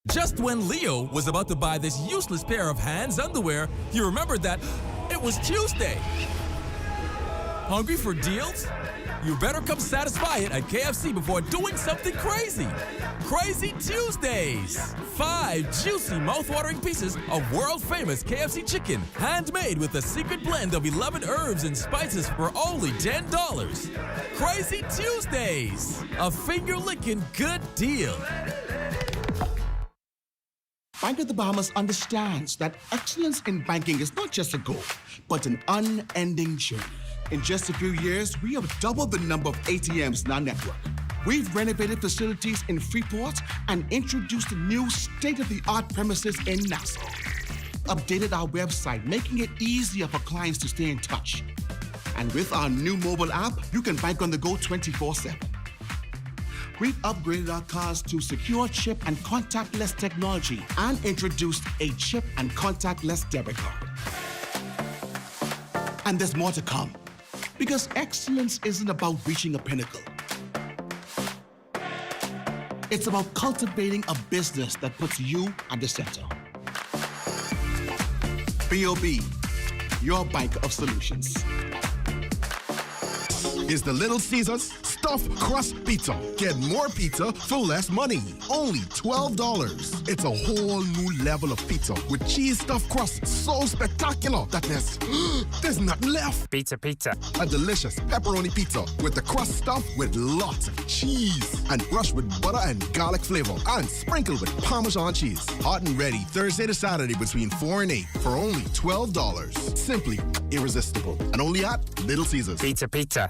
Just when Leo was about to buy this useless pair of Hands underwear, he remembered that it was Tuesday. Hungry for deals? You better come satisfy it at KFC before doing something crazy. Crazy Tuesdays! 5 juicy, mouth-watering pieces of world-famous KFC chicken, handmade with a secret blend of 11 herbs and spices for only $10. Crazy Tuesdays! A finger-licking good deal. Bank of the Bahamas understands that excellence in banking is not just a goal, but an unending journey. In just a few years, we have doubled the number of ATMs in our network. We've renovated facilities in Freeport and introduced new state-of-the-art premises in Nassau. Updated our website, making it easier for clients to stay in touch. And with our new mobile app, you can bank on the go 24/7. We've upgraded our cards to secure chip and contactless technology and introduced a chip and contactless debit card. And there's more to come, because excellence isn't about reaching a pinnacle. It's about cultivating a business that puts you at the center. BOB, your bank of solutions. Is the Little Caesars Stuffed Crust Pizza. Get more pizza for less money. Only $12. It's a whole new level of pizza with cheese stuffed crust so spectacular that there's nothing left. Pizza. A delicious pepperoni pizza with the crust stuffed with lots of cheese and brushed with butter and garlic flavor and sprinkled with Parmesan cheese. Hot and ready Thursday to Saturday between 4 and 8 for only $12. Simply irresistible. And only at Little Caesars. Pizza.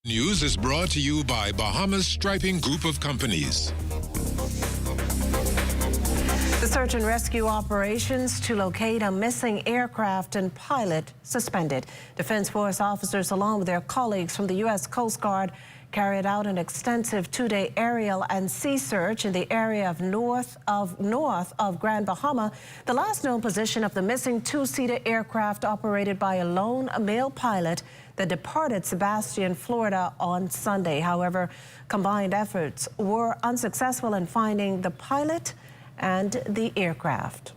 News is brought to you by Bahamas Striping Group of Companies. The search and rescue operations to locate a missing aircraft and pilot suspended. Defense Force officers, along with their colleagues from the U.S. Coast Guard, carried out an extensive 2-day aerial and sea search in the area of north of Grand Bahama, the last known position of the missing 2-seater aircraft operated by a lone male pilot that departed Sebastian, Florida on Sunday. However, combined efforts were unsuccessful in finding the pilot and the aircraft.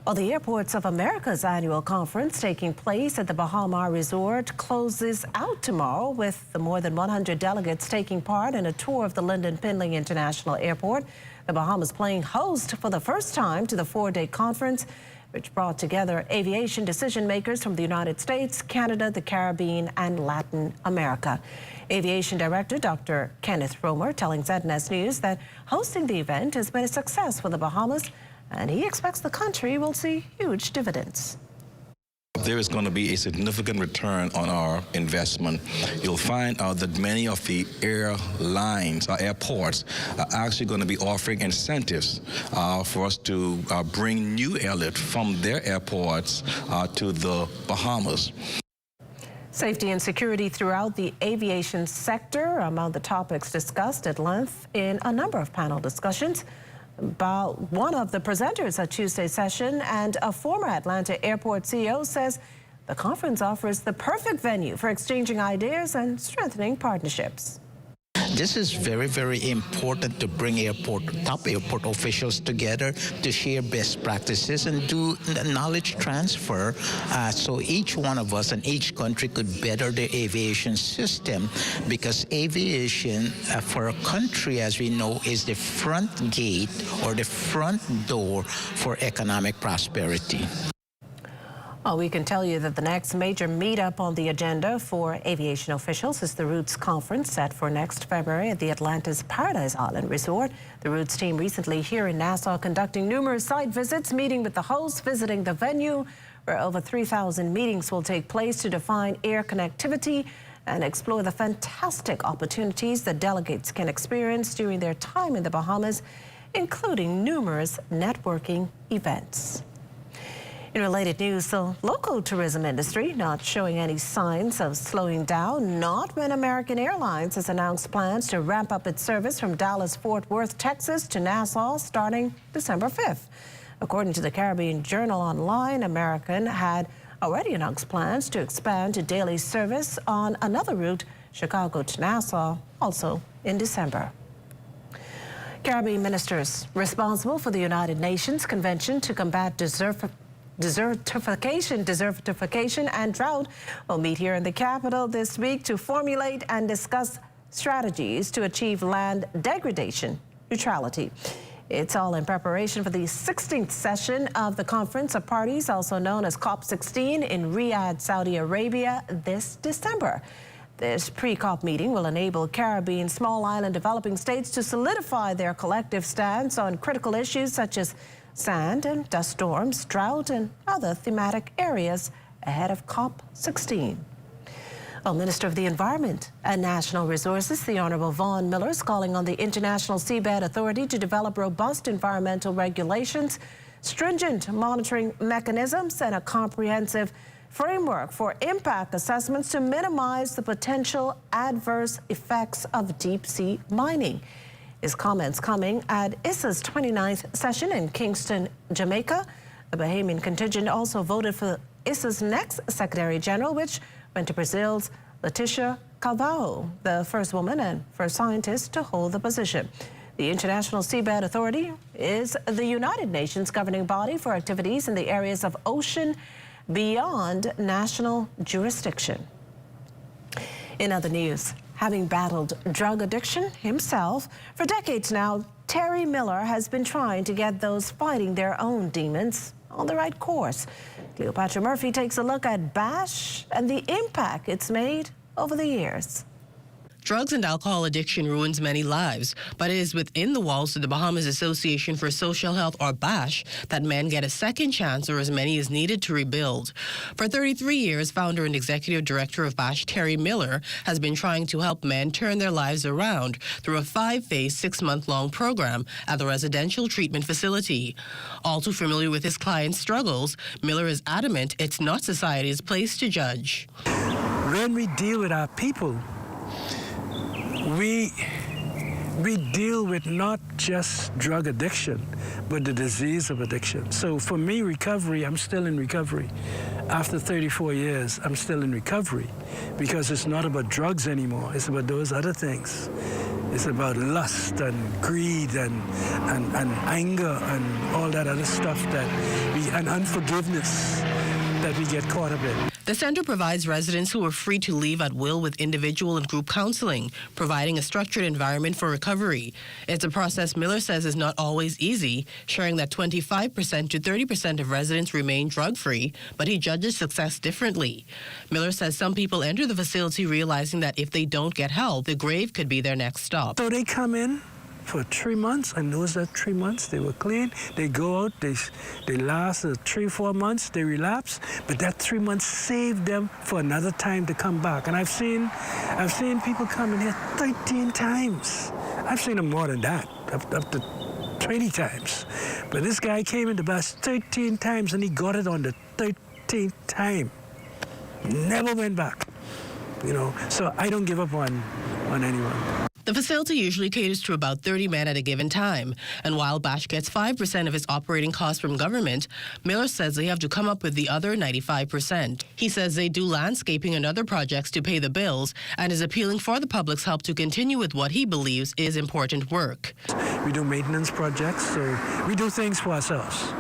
Well, the Airports of America's annual conference taking place at the Bahamas Resort closes out tomorrow with the more than 100 delegates taking part in a tour of the Lynden Pindling International Airport. The Bahamas playing host for the first time to the 4-day conference, which brought together aviation decision makers from the United States, Canada, the Caribbean, and Latin America. Aviation Director Dr. Kenneth Romer telling ZNS News that hosting the event has been a success for the Bahamas, and he expects the country will see huge dividends. There is going to be a significant return on our investment. You'll find out that many of the airlines, airports, are actually going to be offering incentives for us to bring new airlift from their airports to the Bahamas. Safety and security throughout the aviation sector among the topics discussed at length in a number of panel discussions. About one of the presenters at Tuesday's session and a former Atlanta airport CEO says the conference offers the perfect venue for exchanging ideas and strengthening partnerships. This is very, very important to bring top airport officials together to share best practices and do knowledge transfer so each one of us and each country could better the aviation system, because aviation for a country, as we know, is the front gate or the front door for economic prosperity. Well, we can tell you that the next major meetup on the agenda for aviation officials is the Roots Conference set for next February at the Atlanta's Paradise Island Resort. The Roots team recently here in Nassau conducting numerous site visits, meeting with the hosts, visiting the venue where over 3,000 meetings will take place to define air connectivity and explore the fantastic opportunities that delegates can experience during their time in the Bahamas, including numerous networking events. In related news, the local tourism industry not showing any signs of slowing down, not when American Airlines has announced plans to ramp up its service from Dallas-Fort Worth, Texas to Nassau starting December 5th. According to the Caribbean Journal Online, American had already announced plans to expand to daily service on another route, Chicago to Nassau, also in December. Caribbean ministers responsible for the United Nations Convention to Combat desertification and drought will meet here in the capital this week to formulate and discuss strategies to achieve land degradation neutrality. It's all in preparation for the 16th session of the Conference of Parties, also known as COP16 in Riyadh, Saudi Arabia, this December. This pre-COP meeting will enable Caribbean small island developing states to solidify their collective stance on critical issues such as sand and dust storms, drought, and other thematic areas ahead of COP16. Well, Minister of the Environment and National Resources, the Honorable Vaughn Miller, is calling on the International Seabed Authority to develop robust environmental regulations, stringent monitoring mechanisms, and a comprehensive framework for impact assessments to minimize the potential adverse effects of deep-sea mining. His comments coming at ISSA's 29th session in Kingston, Jamaica. The Bahamian contingent also voted for ISSA's next Secretary General, which went to Brazil's Leticia Calvao, the first woman and first scientist to hold the position. The International Seabed Authority is the United Nations governing body for activities in the areas of ocean beyond national jurisdiction. In other news, having battled drug addiction himself for decades now, Terry Miller has been trying to get those fighting their own demons on the right course. Cleopatra Murphy takes a look at BASH and the impact it's made over the years. Drugs and alcohol addiction ruins many lives, but it is within the walls of the Bahamas Association for Social Health, or BASH, that men get a second chance or as many as needed to rebuild. For 33 years, founder and executive director of BASH, Terry Miller, has been trying to help men turn their lives around through a 5-phase, 6-month-long program at the residential treatment facility. All too familiar with his clients' struggles, Miller is adamant it's not society's place to judge. When we deal with our people, we deal with not just drug addiction, but the disease of addiction. So for me, recovery, I'm still in recovery. After 34 years, I'm still in recovery because it's not about drugs anymore. It's about those other things. It's about lust and greed and anger and all that other stuff and unforgiveness that we get caught up in. The center provides residents who are free to leave at will with individual and group counseling, providing a structured environment for recovery. It's a process Miller says is not always easy, sharing that 25% to 30% of residents remain drug-free, but he judges success differently. Miller says some people enter the facility realizing that if they don't get help, the grave could be their next stop. So they come in for 3 months, and those are 3 months, they were clean. They go out, they last 3-4 months, they relapse, but that 3 months saved them for another time to come back. And I've seen people come in here 13 times. I've seen them more than that, up to 20 times. But this guy came into BASH 13 times, and he got it on the 13th time. Never went back, So I don't give up on anyone. The facility usually caters to about 30 men at a given time, and while BASH gets 5% of its operating costs from government, Miller says they have to come up with the other 95%. He says they do landscaping and other projects to pay the bills and is appealing for the public's help to continue with what he believes is important work. We do maintenance projects, so we do things for ourselves.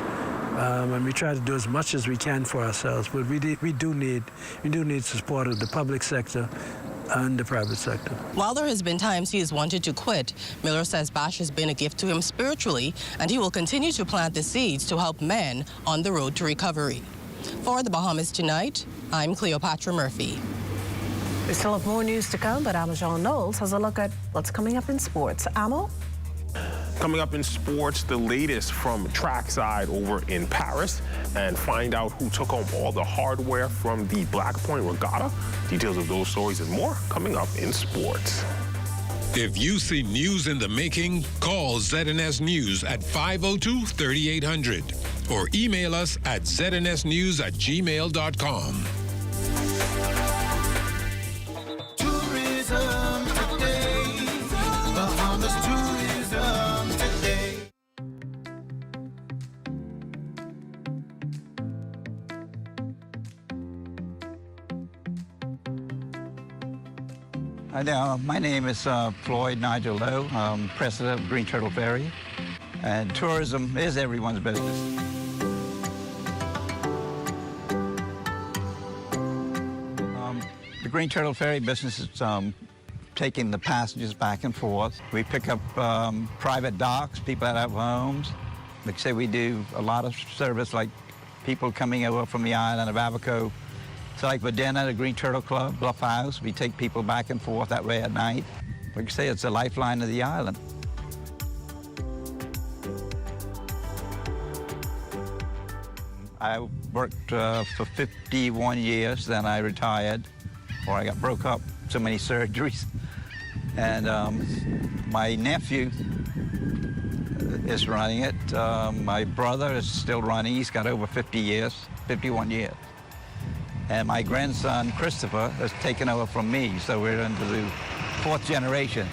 And we try to do as much as we can for ourselves, but we do need support of the public sector and the private sector. While there has been times he has wanted to quit, Miller says BASH has been a gift to him spiritually, and he will continue to plant the seeds to help men on the road to recovery. For the Bahamas Tonight, I'm Cleopatra Murphy. We still have more news to come, but Amajon Knowles has a look at what's coming up in sports. Amo? Coming up in sports, the latest from trackside over in Paris, and find out who took home all the hardware from the Black Point Regatta. Details of those stories and more coming up in sports. If you see news in the making, call ZNS News at 502-3800 or email us at znsnews@gmail.com. Tourism today, Bahamas tourism today. Hi there, my name is Floyd Nigel Lowe. I'm president of Green Turtle Ferry, and tourism is everyone's business. The Green Turtle Ferry business is taking the passengers back and forth. We pick up private docks, people that have homes. Like I say, we do a lot of service, like people coming over from the island of Abaco. So like for dinner, the Green Turtle Club, Bluff House, we take people back and forth that way at night. Like I say, it's the lifeline of the island. I worked for 51 years, then I retired, or I got broke up, so many surgeries. And my nephew is running it. My brother is still running. He's got over 50 years, 51 years. And my grandson, Christopher, has taken over from me, so we're into the fourth generation.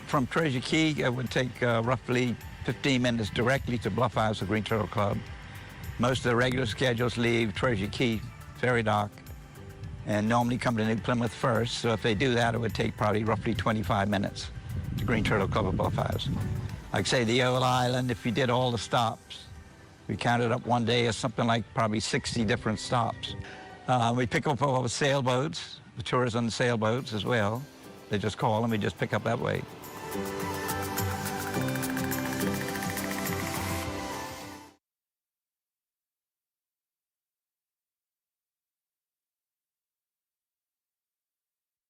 From Treasure Key, it would take roughly 15 minutes directly to Bluff House or Green Turtle Club. Most of the regular schedules leave Treasure Key Ferry Dock and normally come to New Plymouth first, so if they do that, it would take probably roughly 25 minutes to Green Turtle Club or Bluff House. Like say, the old island, if you did all the stops, we counted up one day as something like probably 60 different stops. We pick up all the sailboats, the tourists on the sailboats as well. They just call them, we just pick up that way.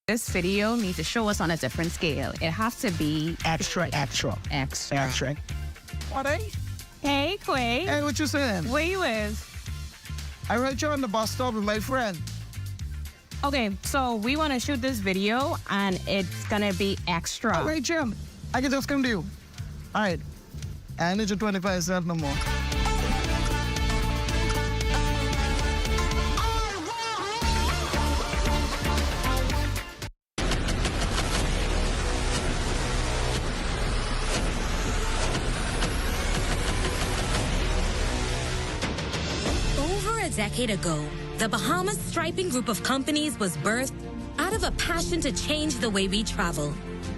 This video needs to show us on a different scale. It has to be extra. What, eh? Hey, Quay. Hey, what you saying? Where you is? I right you on the bus stop with my friend. Okay, so we want to shoot this video, and it's gonna be extra. All right, Jim. I can just come to you. All right. I need your 25 cents no more. A decade ago, the Bahamas Striping Group of companies was birthed out of a passion to change the way we travel.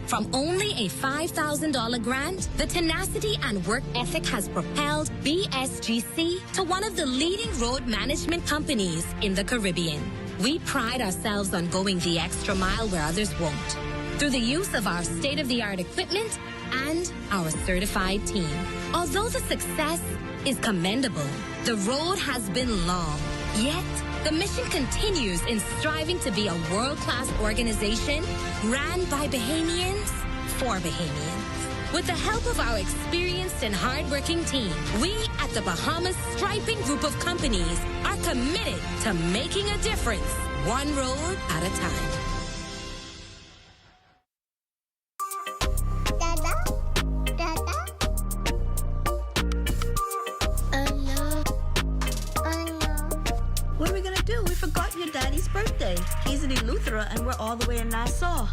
From only a $5,000 grant, the tenacity and work ethic has propelled BSGC to one of the leading road management companies in the Caribbean. We pride ourselves on going the extra mile where others won't, through the use of our state-of-the-art equipment and our certified team. Although the success is commendable, the road has been long, yet the mission continues in striving to be a world-class organization ran by Bahamians for Bahamians. With the help of our experienced and hardworking team, we at the Bahamas Striping Group of companies are committed to making a difference, one road at a time. What are we gonna do? We forgot your daddy's birthday. He's in Eleuthera and we're all the way in Nassau.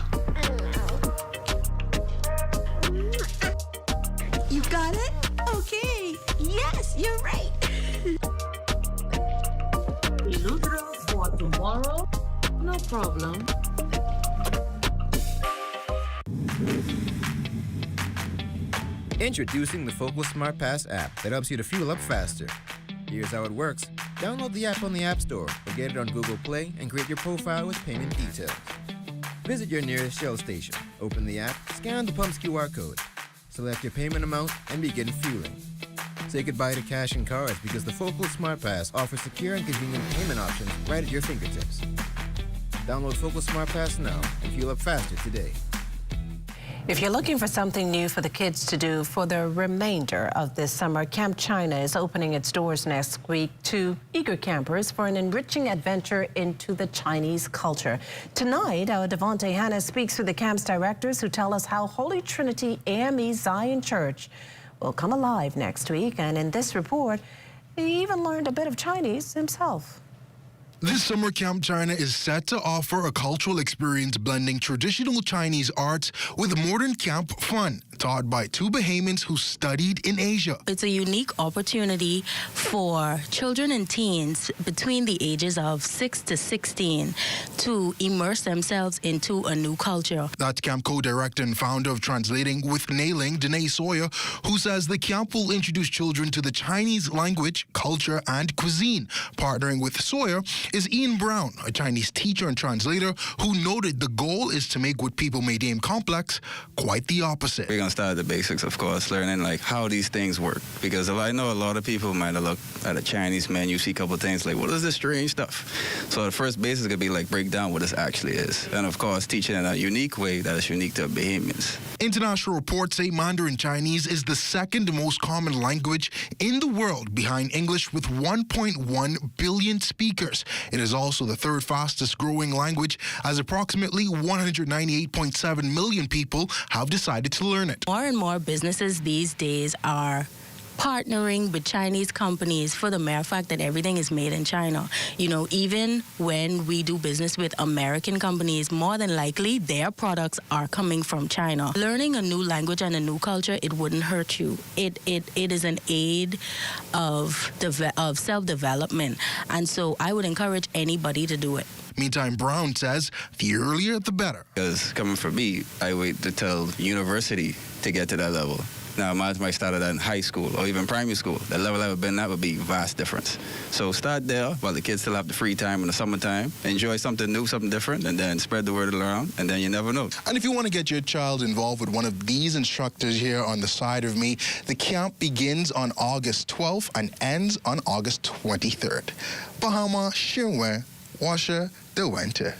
You got it? Okay. Yes, you're right. Eleuthera for tomorrow? No problem. Introducing the Focal Smart Pass app that helps you to fuel up faster. Here's how it works. Download the app on the App Store or get it on Google Play and create your profile with payment details. Visit your nearest Shell station, open the app, scan the pump's QR code, select your payment amount, and begin fueling. Say goodbye to cash and cards because the Focal Smart Pass offers secure and convenient payment options right at your fingertips. Download Focal Smart Pass now and fuel up faster today. If you're looking for something new for the kids to do for the remainder of this summer, Camp China is opening its doors next week to eager campers for an enriching adventure into the Chinese culture. Tonight, our Devontae Hannah speaks with the camp's directors who tell us how Holy Trinity AME Zion Church will come alive next week. And in this report, he even learned a bit of Chinese himself. This summer, Camp China is set to offer a cultural experience blending traditional Chinese arts with modern camp fun, taught by two Bahamians who studied in Asia. It's a unique opportunity for children and teens between the ages of 6 to 16 to immerse themselves into a new culture. That's camp co-director and founder of Translating with Nailing, Danae Sawyer, who says the camp will introduce children to the Chinese language, culture, and cuisine. Partnering with Sawyer is Ian Brown, a Chinese teacher and translator, who noted the goal is to make what people may deem complex quite the opposite. We're going to start at the basics, of course, learning like how these things work. Because I know a lot of people might have looked at a Chinese menu, see a couple of things like, what is this strange stuff? So the first basic could be like break down what this actually is. And of course, teaching in a unique way that is unique to Bahamians. International reports say Mandarin Chinese is the second most common language in the world behind English with 1.1 billion speakers. It is also the third fastest growing language as approximately 198.7 million people have decided to learn it. More and more businesses these days are partnering with Chinese companies for the mere fact that everything is made in China. You know, even when we do business with American companies, more than likely their products are coming from China. Learning a new language and a new culture, it wouldn't hurt you. It is an aid of self-development. And so I would encourage anybody to do it. Meantime, Brown says the earlier the better. Because coming from me, I wait till university to get to that level. Now, I might start at in high school or even primary school. The level I've been at would be vast difference. So start there while the kids still have the free time in the summertime. Enjoy something new, something different, and then spread the word around, and then you never know. And if you want to get your child involved with one of these instructors here on the side of me, the camp begins on August 12th and ends on August 23rd. Bahama, Xinwen, Washer, the winter.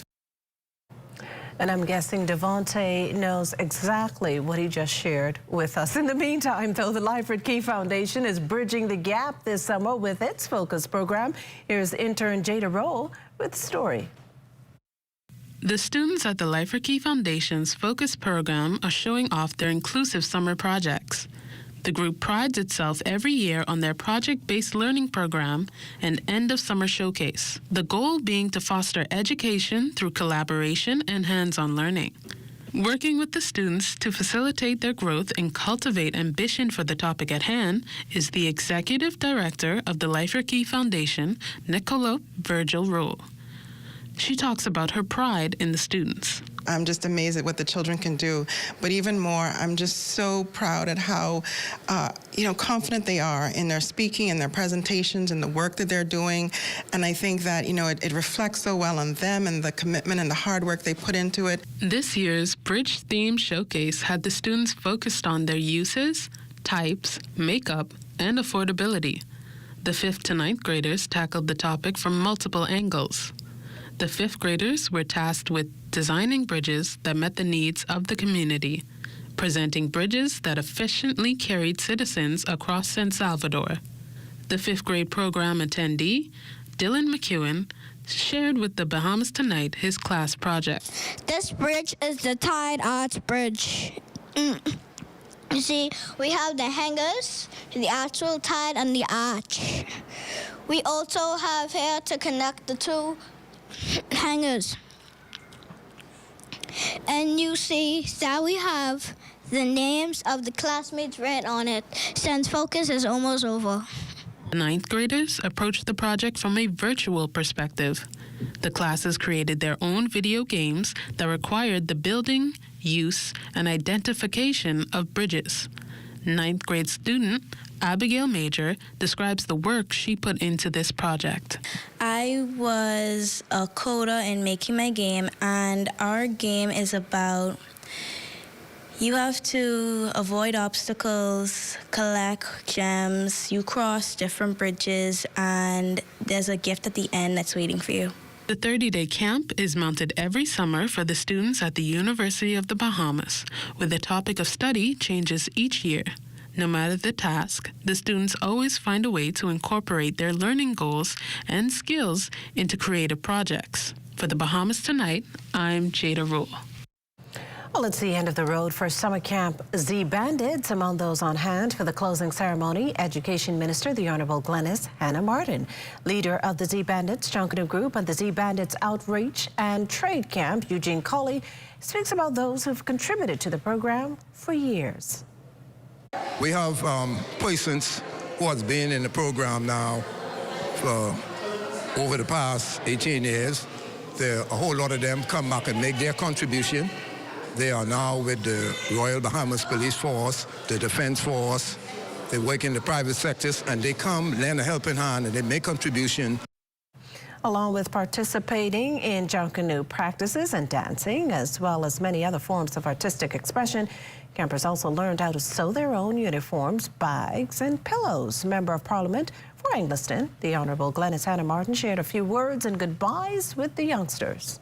And I'm guessing Devontae knows exactly what he just shared with us. In the meantime, though, the Lyford Key Foundation is bridging the gap this summer with its Focus program. Here's intern Jada Roll with the story. The students at the Lyford Key Foundation's Focus program are showing off their inclusive summer projects. The group prides itself every year on their project-based learning program and end-of-summer showcase, the goal being to foster education through collaboration and hands-on learning. Working with the students to facilitate their growth and cultivate ambition for the topic at hand is the executive director of the Lyford Key Foundation, Nicola Virgil Rowe. She talks about her pride in the students. I'm just amazed at what the children can do. But even more, I'm just so proud at how, confident they are in their speaking and their presentations and the work that they're doing. And I think that, it reflects so well on them and the commitment and the hard work they put into it. This year's Bridge Theme Showcase had the students focused on their uses, types, makeup, and affordability. The 5th to 9th graders tackled the topic from multiple angles. The 5th graders were tasked with designing bridges that met the needs of the community, presenting bridges that efficiently carried citizens across San Salvador. The 5th grade program attendee, Dylan McEwen, shared with the Bahamas Tonight his class project. This bridge is the Tide Arts Bridge. You see, we have the hangers, the actual tide, and the arch. We also have here to connect the two hangers. And you see that we have the names of the classmates right on it, since Focus is almost over. The 9th graders approached the project from a virtual perspective. The classes created their own video games that required the building, use, and identification of bridges. 9th grade student Abigail Major describes the work she put into this project. I was a coder in making my game, and our game is about You have to avoid obstacles, collect gems, you cross different bridges, and there's a gift at the end that's waiting for you. The 30-day camp is mounted every summer for the students at the University of the Bahamas, where the topic of study changes each year. No matter the task, the students always find a way to incorporate their learning goals and skills into creative projects. For the Bahamas Tonight, I'm Jada Rule. Well, it's the end of the road for summer camp Z Bandits. Among those on hand for the closing ceremony, Education Minister, the Honorable Glenys Hannah Martin. Leader of the Z Bandits Junkanoo Group and the Z Bandits Outreach and Trade Camp, Eugene Colley, speaks about those who've contributed to the program for years. We have persons who has been in the program now for over the past 18 years. A whole lot of them come back and make their contribution. They are now with the Royal Bahamas Police Force, the Defense Force. They work in the private sectors, and they come, lend a helping hand, and they make contribution. Along with participating in Junkanoo practices and dancing, as well as many other forms of artistic expression, campers also learned how to sew their own uniforms, bags, and pillows. Member of Parliament for Angliston, the Honorable Glenys Hannah Martin, shared a few words and goodbyes with the youngsters.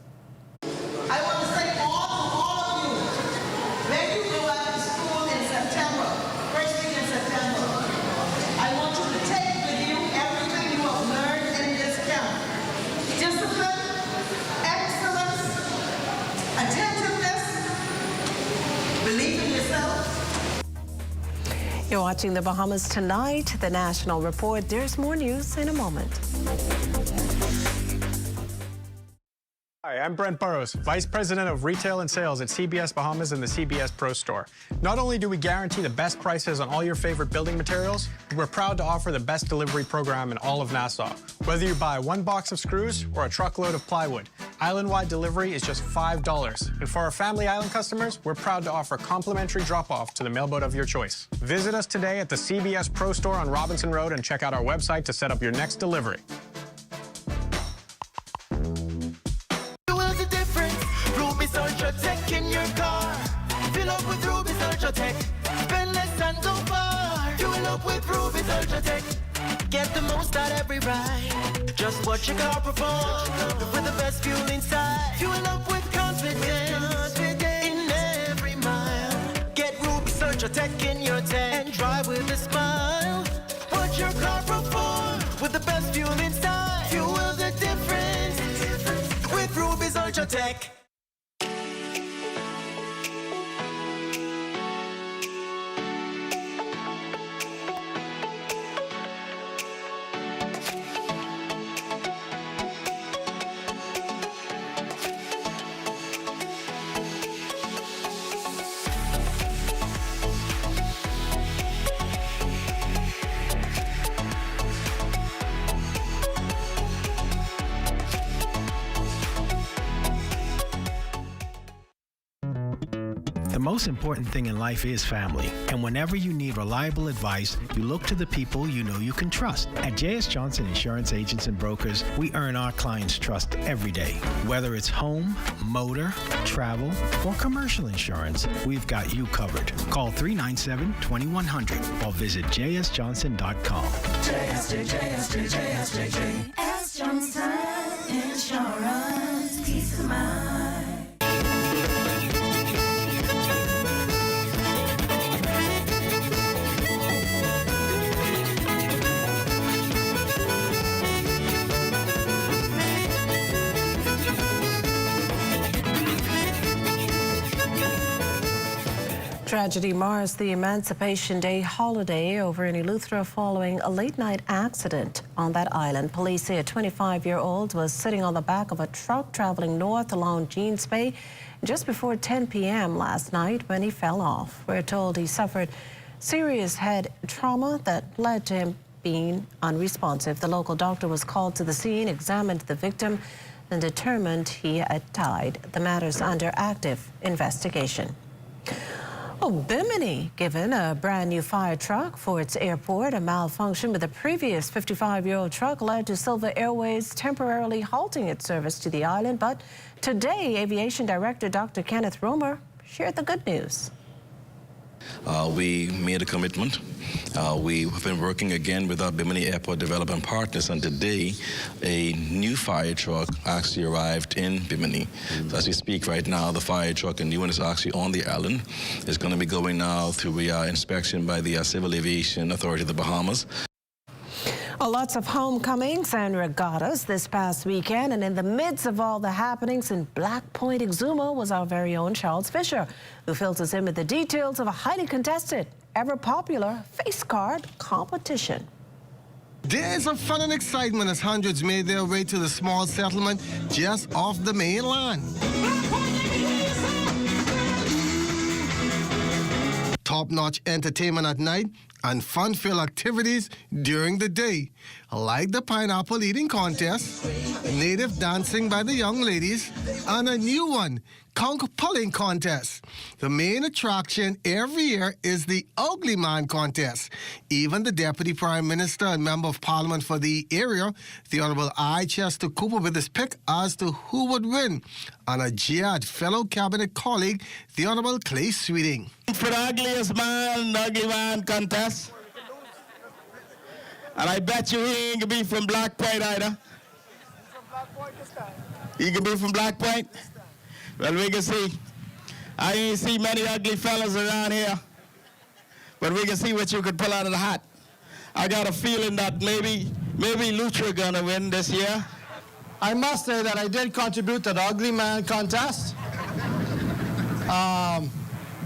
I want to say all of you, when you go back to school in September, first week in September, I want you to take with you everything you have learned in this camp. Discipline, excellence, attentiveness, believe in yourself. You're watching the Bahamas Tonight, the National Report. There's more news in a moment. Hi, I'm Brent Burrows, Vice President of Retail and Sales at CBS Bahamas and the CBS Pro Store. Not only do we guarantee the best prices on all your favorite building materials, we're proud to offer the best delivery program in all of Nassau. Whether you buy one box of screws or a truckload of plywood, island-wide delivery is just $5. And for our Family Island customers, we're proud to offer complimentary drop-off to the mailboat of your choice. Visit us today at the CBS Pro Store on Robinson Road and check out our website to set up your next delivery. Tech in your car. Fill up with Ruby's Ultra Tech. Spend less and go far. Fuel up with Ruby's Ultra Tech. Get the most out every ride. Just watch your car perform with the best fuel inside. Fuel up with confidence in every mile. Get Ruby's Ultra Tech in your tank and drive with a smile. Watch your car perform with the best fuel inside. Fuel the difference with Ruby's Ultra Tech. The most important thing in life is family, and whenever you need reliable advice, you look to the people you know you can trust. At J.S. Johnson Insurance Agents and Brokers, we earn our clients' trust every day. Whether it's home, motor, travel, or commercial insurance, we've got you covered. Call 397-2100 or visit jsjohnson.com. JS Johnson Insurance, peace of mind. Tragedy mars the Emancipation Day holiday over in Eleuthera following a late-night accident on that island. Police say a 25-year-old was sitting on the back of a truck traveling north along Jeans Bay just before 10 p.m. last night when he fell off. We're told he suffered serious head trauma that led to him being unresponsive. The local doctor was called to the scene, examined the victim, and determined he had died. The matter's under active investigation. Oh, Bimini given a brand new fire truck for its airport. A malfunction with a previous 55-year-old truck led to Silver Airways temporarily halting its service to the island. But today, Aviation Director Dr. Kenneth Romer shared the good news. We made a commitment. We have been working again with our Bimini Airport development partners, and today a new fire truck actually arrived in Bimini. So as we speak right now, the fire truck, a new one, is actually on the island. It's going to be going now through inspection by the Civil Aviation Authority of the Bahamas. Lots of homecomings and regattas this past weekend, and in the midst of all the happenings in Black Point, Exuma, was our very own Charles Fisher, who fills us in with the details of a highly contested, ever-popular face card competition. Days of fun and excitement as hundreds made their way to the small settlement just off the mainland. Top-notch entertainment at night and fun-filled activities during the day, like the pineapple eating contest, native dancing by the young ladies, and a new one, conch pulling contest. The main attraction every year is the Ugly Man contest. Even the Deputy Prime Minister and Member of Parliament for the area, the Honourable I. Chester Cooper, with his pick as to who would win, and a jeered fellow cabinet colleague, the Honourable Clay Sweeting. For the ugliest man, the Ugly Man contest. And I bet you he ain't gonna be from Black Point either. He can be from Black Point? Well, we can see. I ain't see many ugly fellas around here, but we can see what you could pull out of the hat. I got a feeling that maybe Lucha gonna win this year. I must say that I did contribute to the Ugly Man contest.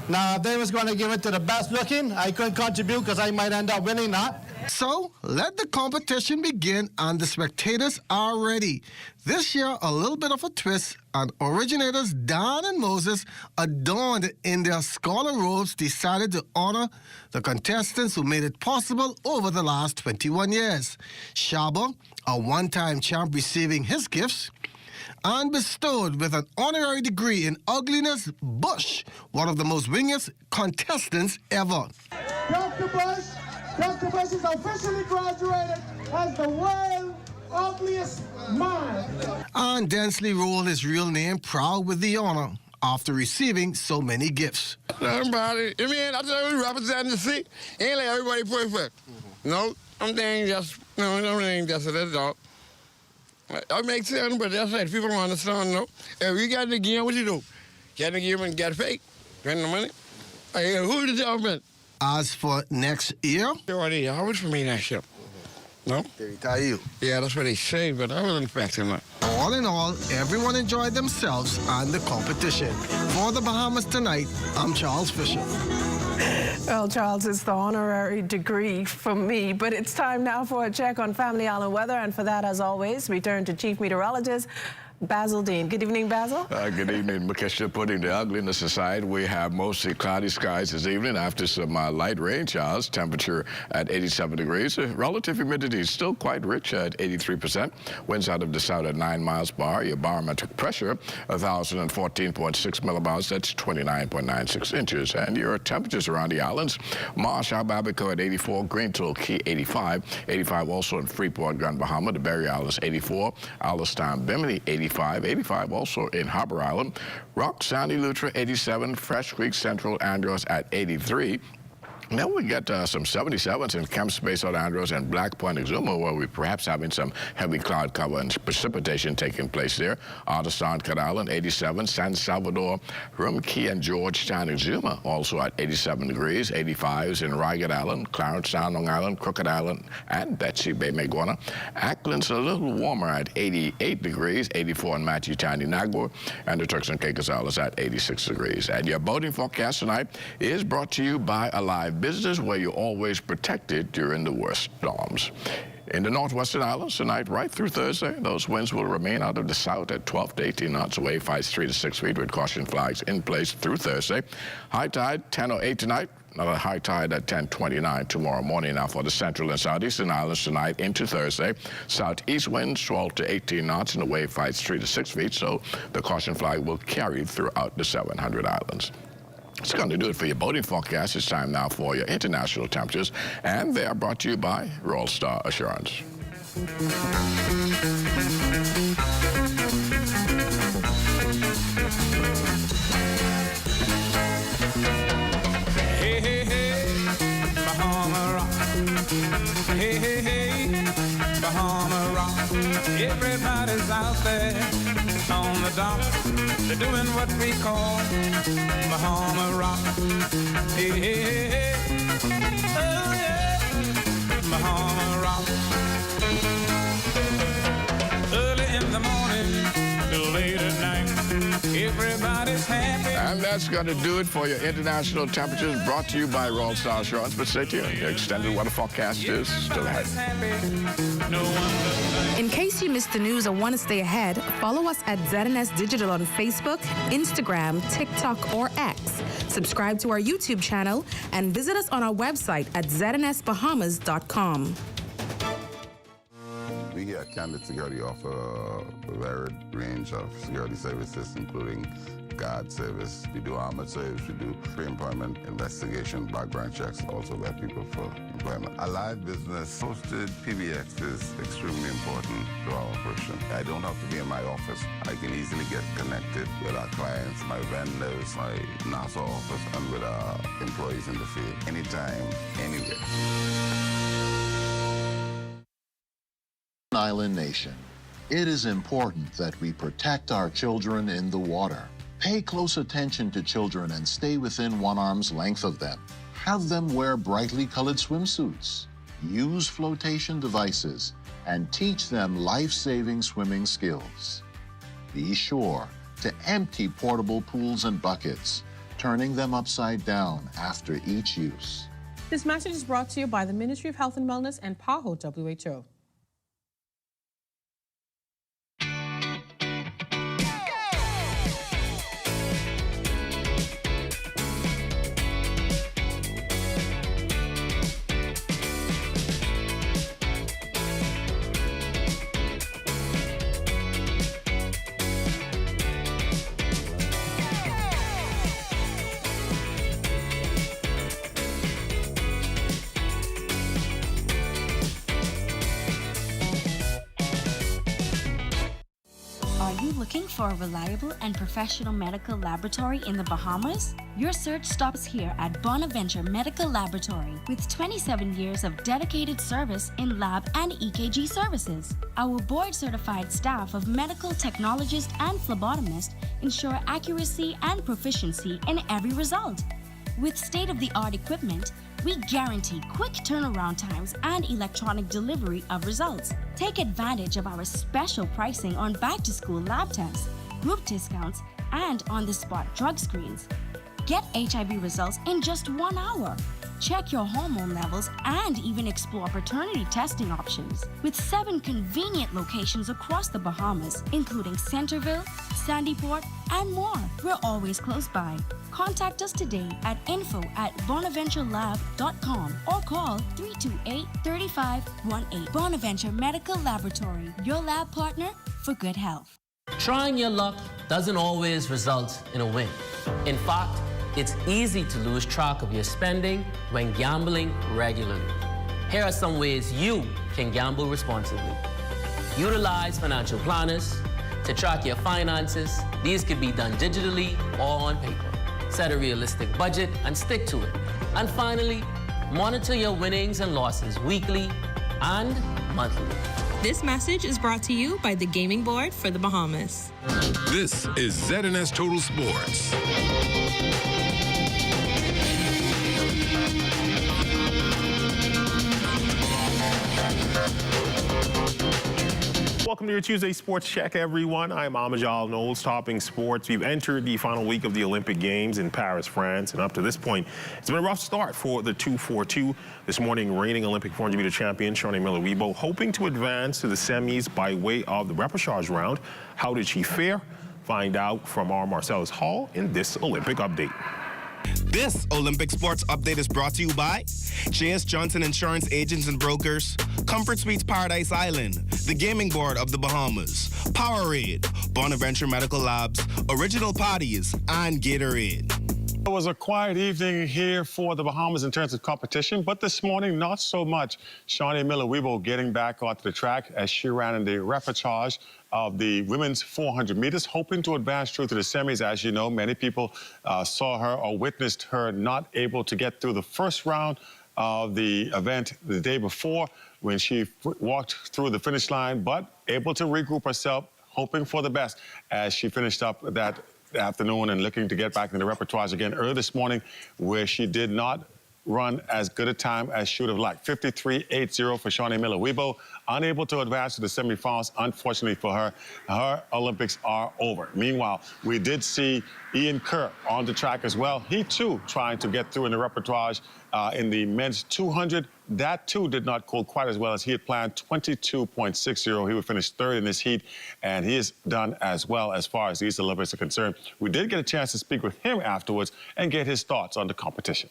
Now, if they was going to give it to the best looking, I couldn't contribute because I might end up winning that. So, let the competition begin and the spectators are ready. This year, a little bit of a twist, and originators Dan and Moses, adorned in their scholar robes, decided to honor the contestants who made it possible over the last 21 years. Shaba, a one-time champ, receiving his gifts, and bestowed with an honorary degree in ugliness, Bush, one of the most wingest contestants ever. Dr. Bush is officially graduated as the world's ugliest man. And Densley rolled his real name, proud with the honor, after receiving so many gifts. Everybody, I mean, I tell you, representing the city, ain't like everybody perfect. No, everything just that's all. That makes sense, but that's right. People don't understand, no. If you got the game, what you do? Get the game and get fake. Spend the money. Hey, who the government? As for next year, how much for me next year? No? They retire you. Yeah, that's what they say, but I wasn't expecting that. All in all, everyone enjoyed themselves and the competition. For the Bahamas Tonight, I'm Charles Fisher. Well, Charles, it's the honorary degree for me, but it's time now for a check on Family Island weather, and for that, as always, we turn to Chief Meteorologist Basil Dean. Good evening, Basil. Good evening, Makisha. Putting the ugliness aside, we have mostly cloudy skies this evening after some light rain showers. Temperature at 87 degrees. Relative humidity is still quite rich at 83%. Winds out of the south at 9 miles per hour. Your barometric pressure, 1,014.6 millibars. That's 29.96 inches. And your temperatures around the islands, Marsh, Ababaco at 84, Greenville, Key 85. 85 also in Freeport, Grand Bahama, the Berry Islands 84, Alistown, Bimini 85. 85 also in Harbor Island. Rock, Sandy, Lutra 87, Fresh Creek, Central, Andros at 83. Then we get some 77s in Camp Space, St. Andros, and Black Point, Exuma, where we're perhaps having some heavy cloud cover and precipitation taking place there. Artistan, Cat Island, 87. San Salvador, Rum Key, and Georgetown, Exuma, also at 87 degrees. 85s in Ragged Island, Clarence Sound, Long Island, Crooked Island, and Betsy Bay, Maguana. Ackland's a little warmer at 88 degrees. 84 in Matthew-Tiny, Nagua, and the Turks and Caicos Islands at 86 degrees. And your boating forecast tonight is brought to you by Alive Business, where you're always protected during the worst storms. In the northwestern islands tonight, right through Thursday, those winds will remain out of the south at 12 to 18 knots, wave heights 3 to 6 feet with caution flags in place through Thursday. High tide 10:08 tonight. Another high tide at 10:29 tomorrow morning. Now for the central and southeastern islands tonight into Thursday. Southeast winds 12 to 18 knots and the wave heights 3 to 6 feet. So the caution flag will carry throughout the 700 islands. It's going to do it for your boating forecast. It's time now for your international temperatures, and they are brought to you by Royal Star Assurance. Hey, hey. is out there on the dock. They're doing what we call Bahama rock. Hey, hey, hey, hey. Oh, yeah. Bahama rock. Early in the morning till late at night, everybody's happy. And that's going to do it for your international temperatures, brought to you by Royal Star Assurance. But stay tuned. The extended weather forecast is still ahead. In case you missed the news or want to stay ahead, follow us at ZNS Digital on Facebook, Instagram, TikTok, or X. Subscribe to our YouTube channel and visit us on our website at znsbahamas.com. We here at Candid Security offer a varied range of security services, including guard service. We do armored service, we do pre-employment investigation, background checks, also vet people for employment. A live business hosted PBX is extremely important to our operation. I don't have to be in my office. I can easily get connected with our clients, my vendors, my NASA office, and with our employees in the field, anytime, anywhere. Island nation, it is important that we protect our children in the water. Pay close attention to children and stay within 1 arm's length of them. Have them wear brightly colored swimsuits. Use flotation devices and teach them life-saving swimming skills. Be sure to empty portable pools and buckets, turning them upside down after each use. This message is brought to you by the Ministry of Health and Wellness and PAHO WHO. Looking for a reliable and professional medical laboratory in the Bahamas? Your search stops here at Bonaventure Medical Laboratory with 27 years of dedicated service in lab and EKG services. Our board-certified staff of medical technologists and phlebotomists ensure accuracy and proficiency in every result. With state-of-the-art equipment, we guarantee quick turnaround times and electronic delivery of results. Take advantage of our special pricing on back-to-school lab tests, group discounts, and on-the-spot drug screens. Get HIV results in just 1 hour. Check your hormone levels and even explore paternity testing options. With 7 convenient locations across the Bahamas, including Centerville, Sandyport, and more. We're always close by. Contact us today at info@bonaventurelab.com or call 328-3518. Bonaventure Medical Laboratory, your lab partner for good health. Trying your luck doesn't always result in a win. In fact, it's easy to lose track of your spending when gambling regularly. Here are some ways you can gamble responsibly. Utilize financial planners to track your finances. These could be done digitally or on paper. Set a realistic budget and stick to it. And finally, monitor your winnings and losses weekly and monthly. This message is brought to you by the Gaming Board for the Bahamas. This is ZNS Total Sports. Welcome to your Tuesday Sports Check, everyone. I'm Amajal Knowles, topping sports. We've entered the final week of the Olympic Games in Paris, France, and up to this point, it's been a rough start for the 242. This morning, reigning Olympic 400-meter champion Shawnee Miller-Weibo hoping to advance to the semis by way of the repechage round. How did she fare? Find out from our Marcellus Hall in this Olympic update. This Olympic Sports Update is brought to you by J.S. Johnson Insurance Agents and Brokers, Comfort Suites Paradise Island, the Gaming Board of the Bahamas, Powerade, Bonaventure Medical Labs, Original Potties, and Gatorade. It was a quiet evening here for the Bahamas in terms of competition, but this morning, not so much. Shawnee Miller-Weibo getting back onto the track as she ran in the repechage of the women's 400 meters, hoping to advance through to the semis. As you know, many people saw her or witnessed her not able to get through the first round of the event the day before when she walked through the finish line, but able to regroup herself, hoping for the best as she finished up that afternoon and looking to get back in the repertoires again early this morning, where she did not run as good a time as she would have liked. 53.80 for Shawnee Miller-Weibo, unable to advance to the semifinals. Unfortunately for her, her Olympics are over. Meanwhile, we did see Ian Kerr on the track as well. He too trying to get through in the repertoires in the men's 200. That too did not go quite as well as he had planned. 22.60. He would finish third in this heat, and he is done as well as far as these Olympics are concerned. We did get a chance to speak with him afterwards and get his thoughts on the competition.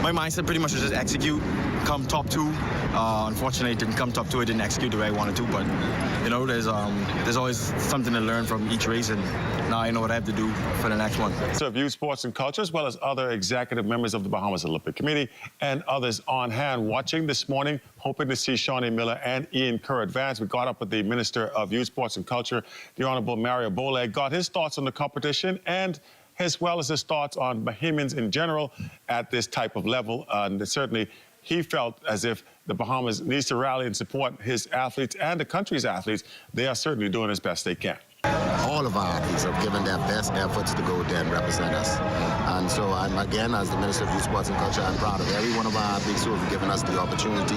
My mindset pretty much was just execute, come top two. Unfortunately, it didn't come top two. I didn't execute the way I wanted to, but you know, there's always something to learn from each race, and now I know what I have to do for the next one. So, Youth, Sports and Culture, as well as other executive members of the Bahamas Olympic Committee and others on hand watching this morning, hoping to see Shawnee Miller and Ian Kerr advance. We got up with the Minister of Youth, Sports and Culture, the Honorable Mario Boleg, got his thoughts on the competition and as well as his thoughts on Bahamians in general at this type of level. And certainly, he felt as if the Bahamas needs to rally and support his athletes and the country's athletes. They are certainly doing as best they can. All of our athletes have given their best efforts to go there and represent us. And so I'm, again, as the Minister of Youth, Sports and Culture, I'm proud of every one of our athletes who have given us the opportunity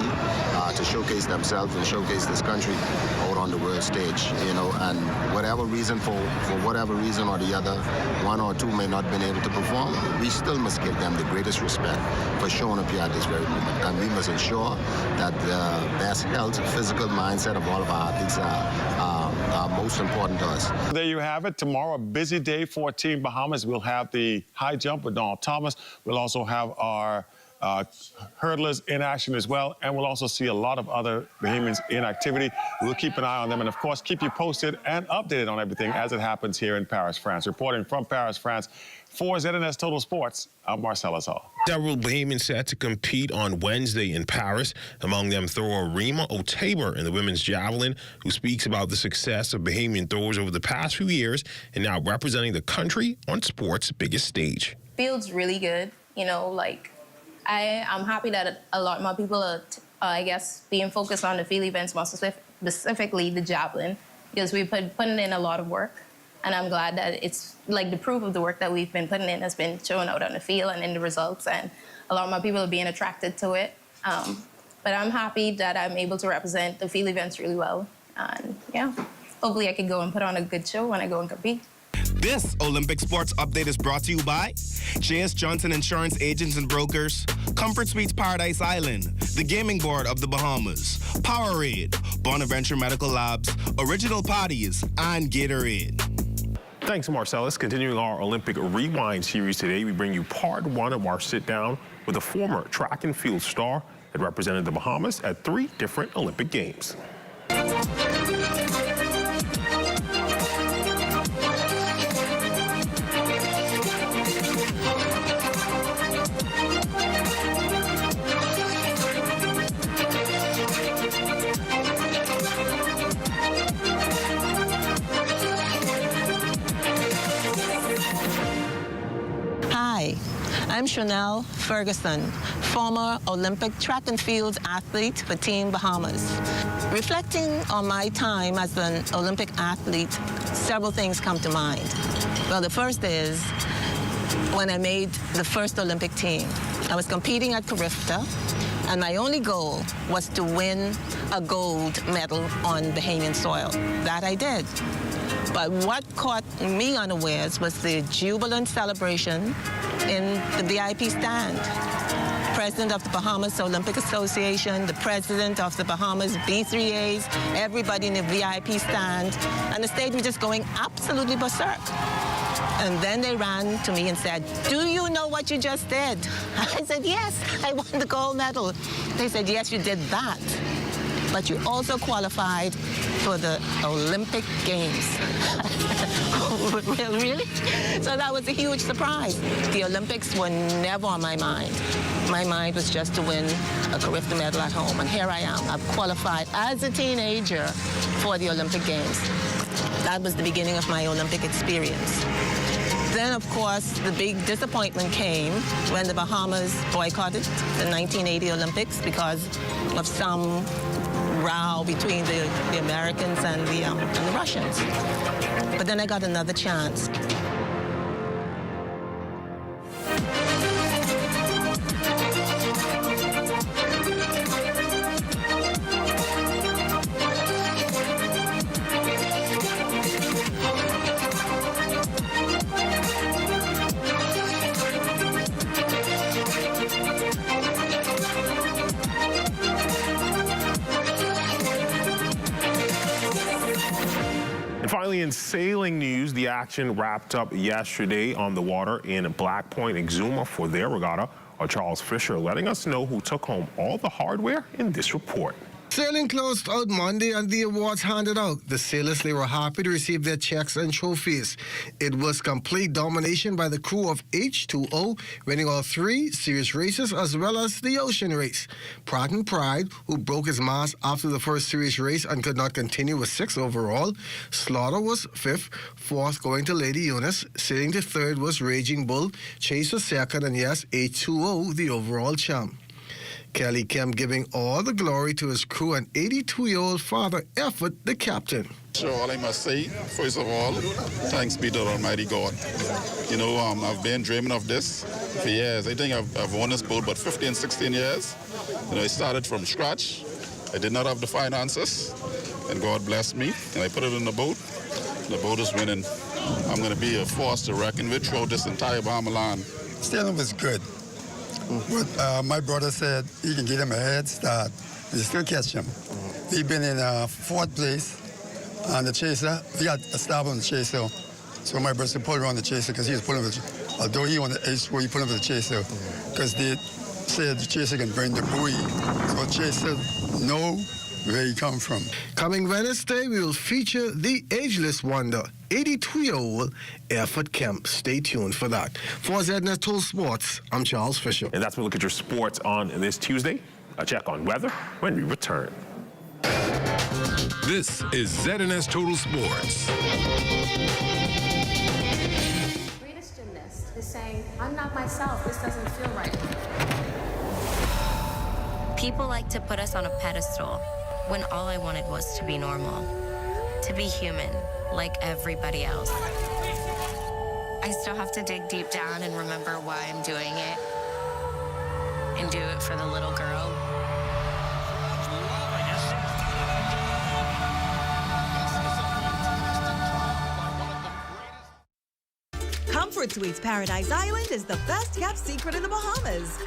to showcase themselves and showcase this country out on the world stage, you know, and whatever reason, for whatever reason or the other, one or two may not have been able to perform, we still must give them the greatest respect for showing up here at this very moment. And we must ensure that the best health, physical mindset of all of our athletes are most important to us. There you have it. Tomorrow, a busy day for Team Bahamas. We'll have the high jump with Donald Thomas. We'll also have our hurdlers in action as well, and we'll also see a lot of other Bahamians in activity. We'll keep an eye on them and, of course, keep you posted and updated on everything as it happens here in Paris, France. Reporting from Paris, France, for ZNS Total Sports, I'm Marcel Azal. Several Bahamians set to compete on Wednesday in Paris. Among them, thrower Rima Otaber in the women's javelin, who speaks about the success of Bahamian throwers over the past few years and now representing the country on sport's biggest stage. Feels really good. You know, like, I'm happy that a lot more people are, I guess, being focused on the field events, more specifically the javelin, because we've been putting in a lot of work. And I'm glad that it's like the proof of the work that we've been putting in has been shown out on the field and in the results, and a lot more people are being attracted to it. But I'm happy that I'm able to represent the field events really well. And yeah, hopefully I can go and put on a good show when I go and compete. This Olympic Sports Update is brought to you by J.S. Johnson Insurance Agents and Brokers, Comfort Suites Paradise Island, the Gaming Board of the Bahamas, Powerade, Bonaventure Medical Labs, Original Patties, and Gatorade. Thanks, Marcellus. Continuing our Olympic Rewind series today, we bring you part one of our sit-down with a former track and field star that represented the Bahamas at 3 different Olympic Games. Hi, I'm Chanel Ferguson, former Olympic track and field athlete for Team Bahamas. Reflecting on my time as an Olympic athlete, several things come to mind. Well, the first is when I made the first Olympic team. I was competing at Carifta, and my only goal was to win a gold medal on Bahamian soil. That I did. But what caught me unawares was the jubilant celebration in the VIP stand. President of the Bahamas Olympic Association, the president of the Bahamas B3As, everybody in the VIP stand, and the stage was just going absolutely berserk. And then they ran to me and said, "Do you know what you just did?" I said, "Yes, I won the gold medal." They said, "Yes, you did that, but you also qualified for the Olympic Games." Really? So that was a huge surprise. The Olympics were never on my mind. My mind was just to win a Carifta medal at home, and here I am. I've qualified as a teenager for the Olympic Games. That was the beginning of my Olympic experience. Then, of course, the big disappointment came when the Bahamas boycotted the 1980 Olympics because of some row between the Americans and the Russians. But then I got another chance. Finally, in sailing news, the action wrapped up yesterday on the water in Black Point, Exuma for their regatta. Charles Fisher letting us know who took home all the hardware in this report. Sailing closed out Monday and the awards handed out. The sailors, they were happy to receive their checks and trophies. It was complete domination by the crew of H2O, winning all 3 series races as well as the ocean race. Pratt & Pride, who broke his mast after the first series race and could not continue, with 6 overall. Slaughter was 5th, 4th going to Lady Eunice. Sailing to 3rd was Raging Bull. Chase was 2nd, and yes, H2O, the overall champ. Kelly Kemp giving all the glory to his crew and 82-year-old father, Effort, the captain. Sure, all I must say, first of all, thanks be to Almighty God. You know, I've been dreaming of this for years. I think I've won this boat about 15, 16 years. You know, I started from scratch. I did not have the finances, and God blessed me, and I put it in the boat. The boat is winning. I'm going to be a force to reckon with throughout this entire Bahama land. Sailing was good. But my brother said he can get him a head start. You still catch him. We've been in 4th place on the chaser. We got a stop on the chaser. So my brother pulled around the chaser because he was pulling with, although he on the H4, he pulling with the chaser because they said the chaser can bring the buoy. So chaser know where he come from. Coming Wednesday, we will feature the ageless wonder, 82-year-old Effort Kemp. Stay tuned for that. For ZNS Total Sports, I'm Charles Fisher. And that's when we look at your sports on this Tuesday. A check on weather when we return. This is ZNS Total Sports. Greatest gymnast is saying, I'm not myself, this doesn't feel right. People like to put us on a pedestal when all I wanted was to be normal, to be human, like everybody else. I still have to dig deep down and remember why I'm doing it, and do it for the little girl. Comfort Suites Paradise Island is the best-kept secret in the Bahamas.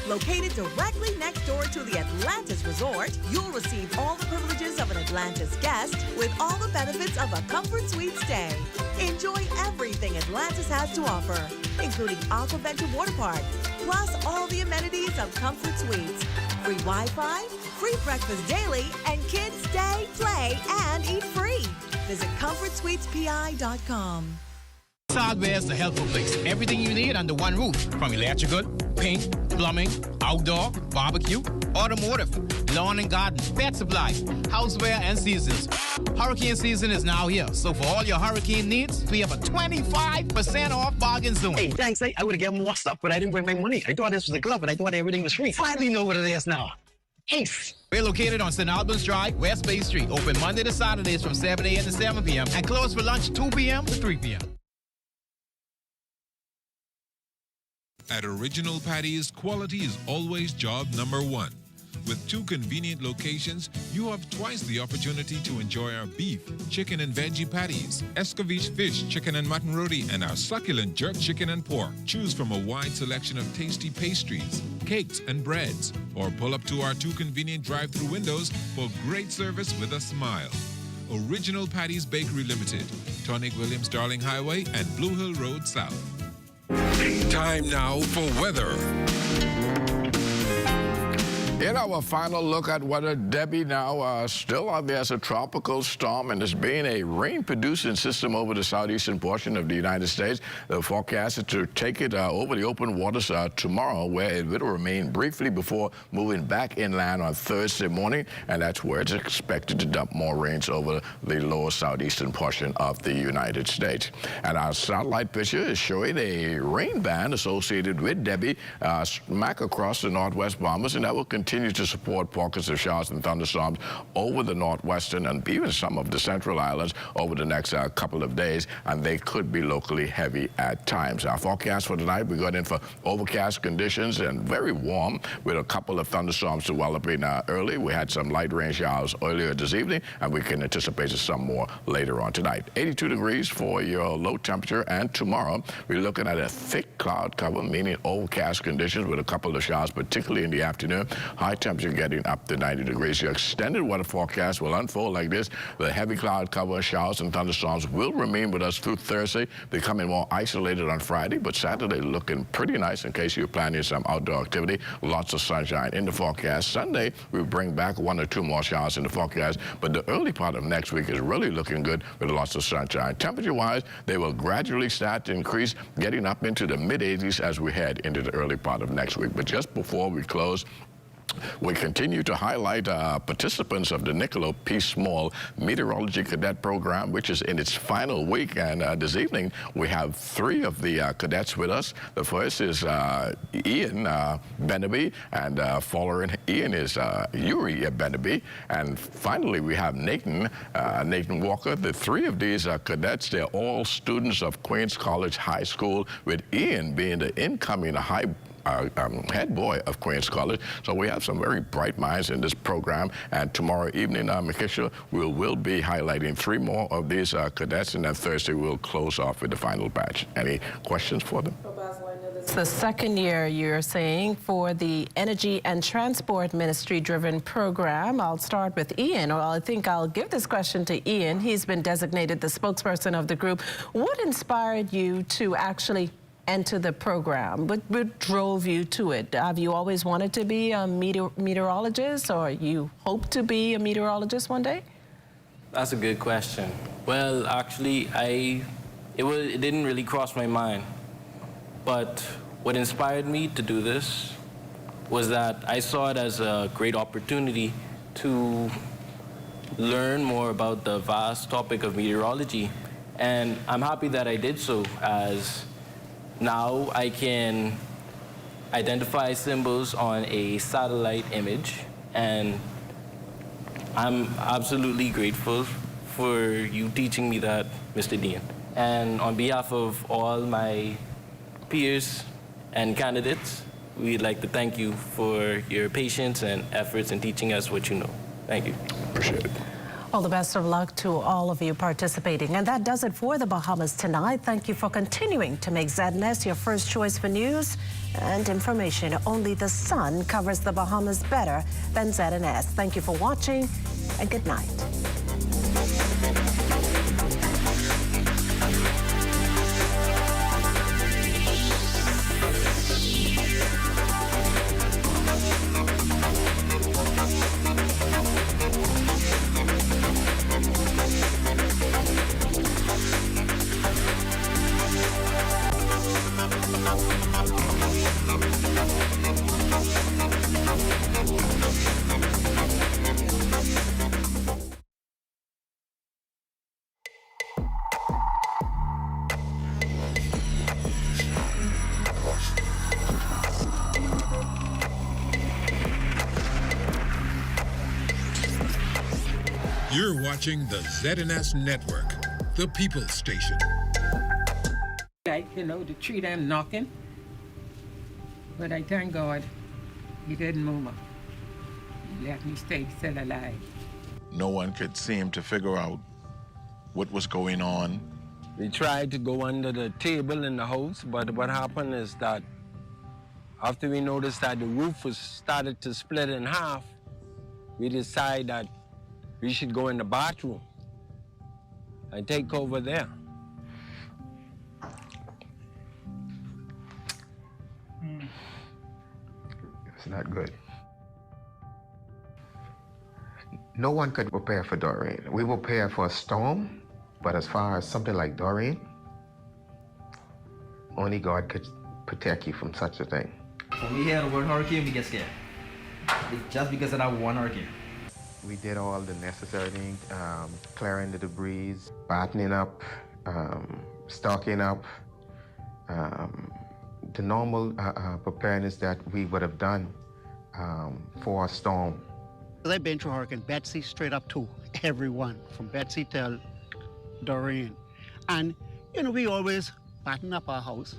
Located directly next door to the Atlantis Resort, you'll receive all the privileges of an Atlantis guest with all the benefits of a Comfort Suite stay. Enjoy everything Atlantis has to offer, including Aquaventure Water Park, plus all the amenities of Comfort Suites. Free Wi-Fi, free breakfast daily, and kids stay, play, and eat free. Visit ComfortSuitesPI.com. Hardware is the helpful place. Everything you need under one roof, from electrical, paint, plumbing, outdoor, barbecue, automotive, lawn and garden, pet supply, houseware, and seasons. Hurricane season is now here, so for all your hurricane needs, we have a 25% off bargain zone. Hey, thanks. I would have given more stuff, but I didn't bring my money. I thought this was a club, and I thought everything was free. Finally know what it is now. Ace. We're located on St. Albans Drive, West Bay Street, open Monday to Saturdays from 7 a.m. to 7 p.m. and closed for lunch 2 p.m. to 3 p.m. At Original Patties, quality is always job number 1. With 2 convenient locations, you have twice the opportunity to enjoy our beef, chicken and veggie patties, escovitch fish, chicken and mutton roti, and our succulent jerk chicken and pork. Choose from a wide selection of tasty pastries, cakes, and breads, or pull up to our 2 convenient drive-through windows for great service with a smile. Original Patties Bakery Limited, Tonic Williams Darling Highway and Blue Hill Road South. Time now for weather. In our final look at weather, Debbie now still out there as a tropical storm, and there's been a rain-producing system over the southeastern portion of the United States. The forecast is to take it over the open waters tomorrow, where it will remain briefly before moving back inland on Thursday morning, and that's where it's expected to dump more rains over the lower southeastern portion of the United States. And our satellite picture is showing a rain band associated with Debbie smack across the northwest Bahamas, and that will continue to support pockets of showers and thunderstorms over the northwestern and even some of the central islands over the next couple of days, and they could be locally heavy at times. Our forecast for tonight, we got in for overcast conditions and very warm with a couple of thunderstorms developing early. We had some light rain showers earlier this evening, and we can anticipate some more later on tonight. 82 degrees for your low temperature, and tomorrow we're looking at a thick cloud cover, meaning overcast conditions with a couple of showers, particularly in the afternoon. High temperature getting up to 90 degrees. Your extended weather forecast will unfold like this. The heavy cloud cover, showers and thunderstorms will remain with us through Thursday, becoming more isolated on Friday, but Saturday looking pretty nice in case you're planning some outdoor activity. Lots of sunshine in the forecast. Sunday, we bring back 1 or 2 more showers in the forecast, but the early part of next week is really looking good with lots of sunshine. Temperature-wise, they will gradually start to increase, getting up into the mid-80s as we head into the early part of next week. But just before we close, we continue to highlight participants of the Nicola P. Small Meteorology Cadet Program, which is in its final week. And this evening, we have 3 of the cadets with us. The first is Ian Benaby, and following Ian is Yuri Benaby. And finally, we have Nathan Walker. The 3 of these cadets, they're all students of Queens College High School, with Ian being the incoming head boy of Queens College. So we have some very bright minds in this program. And tomorrow evening, Mikisha, we'll be highlighting 3 more of these cadets, and then Thursday we'll close off with the final batch. Any questions for them? It's the second year, you're saying, for the Energy and Transport Ministry-driven program. I'll start with Ian. Well, I think I'll give this question to Ian. He's been designated the spokesperson of the group. What inspired you to actually enter the program? What drove you to it? Have you always wanted to be a meteorologist, or you hope to be a meteorologist one day? That's a good question. Well, actually, it didn't really cross my mind. But what inspired me to do this was that I saw it as a great opportunity to learn more about the vast topic of meteorology. And I'm happy that I did so, as now I can identify symbols on a satellite image, and I'm absolutely grateful for you teaching me that, Mr. Dean. And on behalf of all my peers and candidates, we'd like to thank you for your patience and efforts in teaching us what you know. Thank you. Appreciate it. All the best of luck to all of you participating. And that does it for the Bahamas tonight. Thank you for continuing to make ZNS your first choice for news and information. Only the sun covers the Bahamas better than ZNS. Thank you for watching, and good night. You're watching the ZNS Network, the People's Station. Like, you know, the tree them knocking. But I thank God he didn't move me. He let me stay still alive. No one could seem to figure out what was going on. We tried to go under the table in the house, but what happened is that after we noticed that the roof was started to split in half, we decided that we should go in the bathroom and take over there. It's not good. No one could prepare for Doreen. We were prepared for a storm, but as far as something like Doreen, only God could protect you from such a thing. When we hear the word hurricane, we get scared. It's just because of that one hurricane. We did all the necessary things, clearing the debris, battening up, stocking up, the normal preparedness that we would have done for a storm. I've been through Hurricane Betsy straight up to everyone, from Betsy till Doreen. And, we always batten up our house.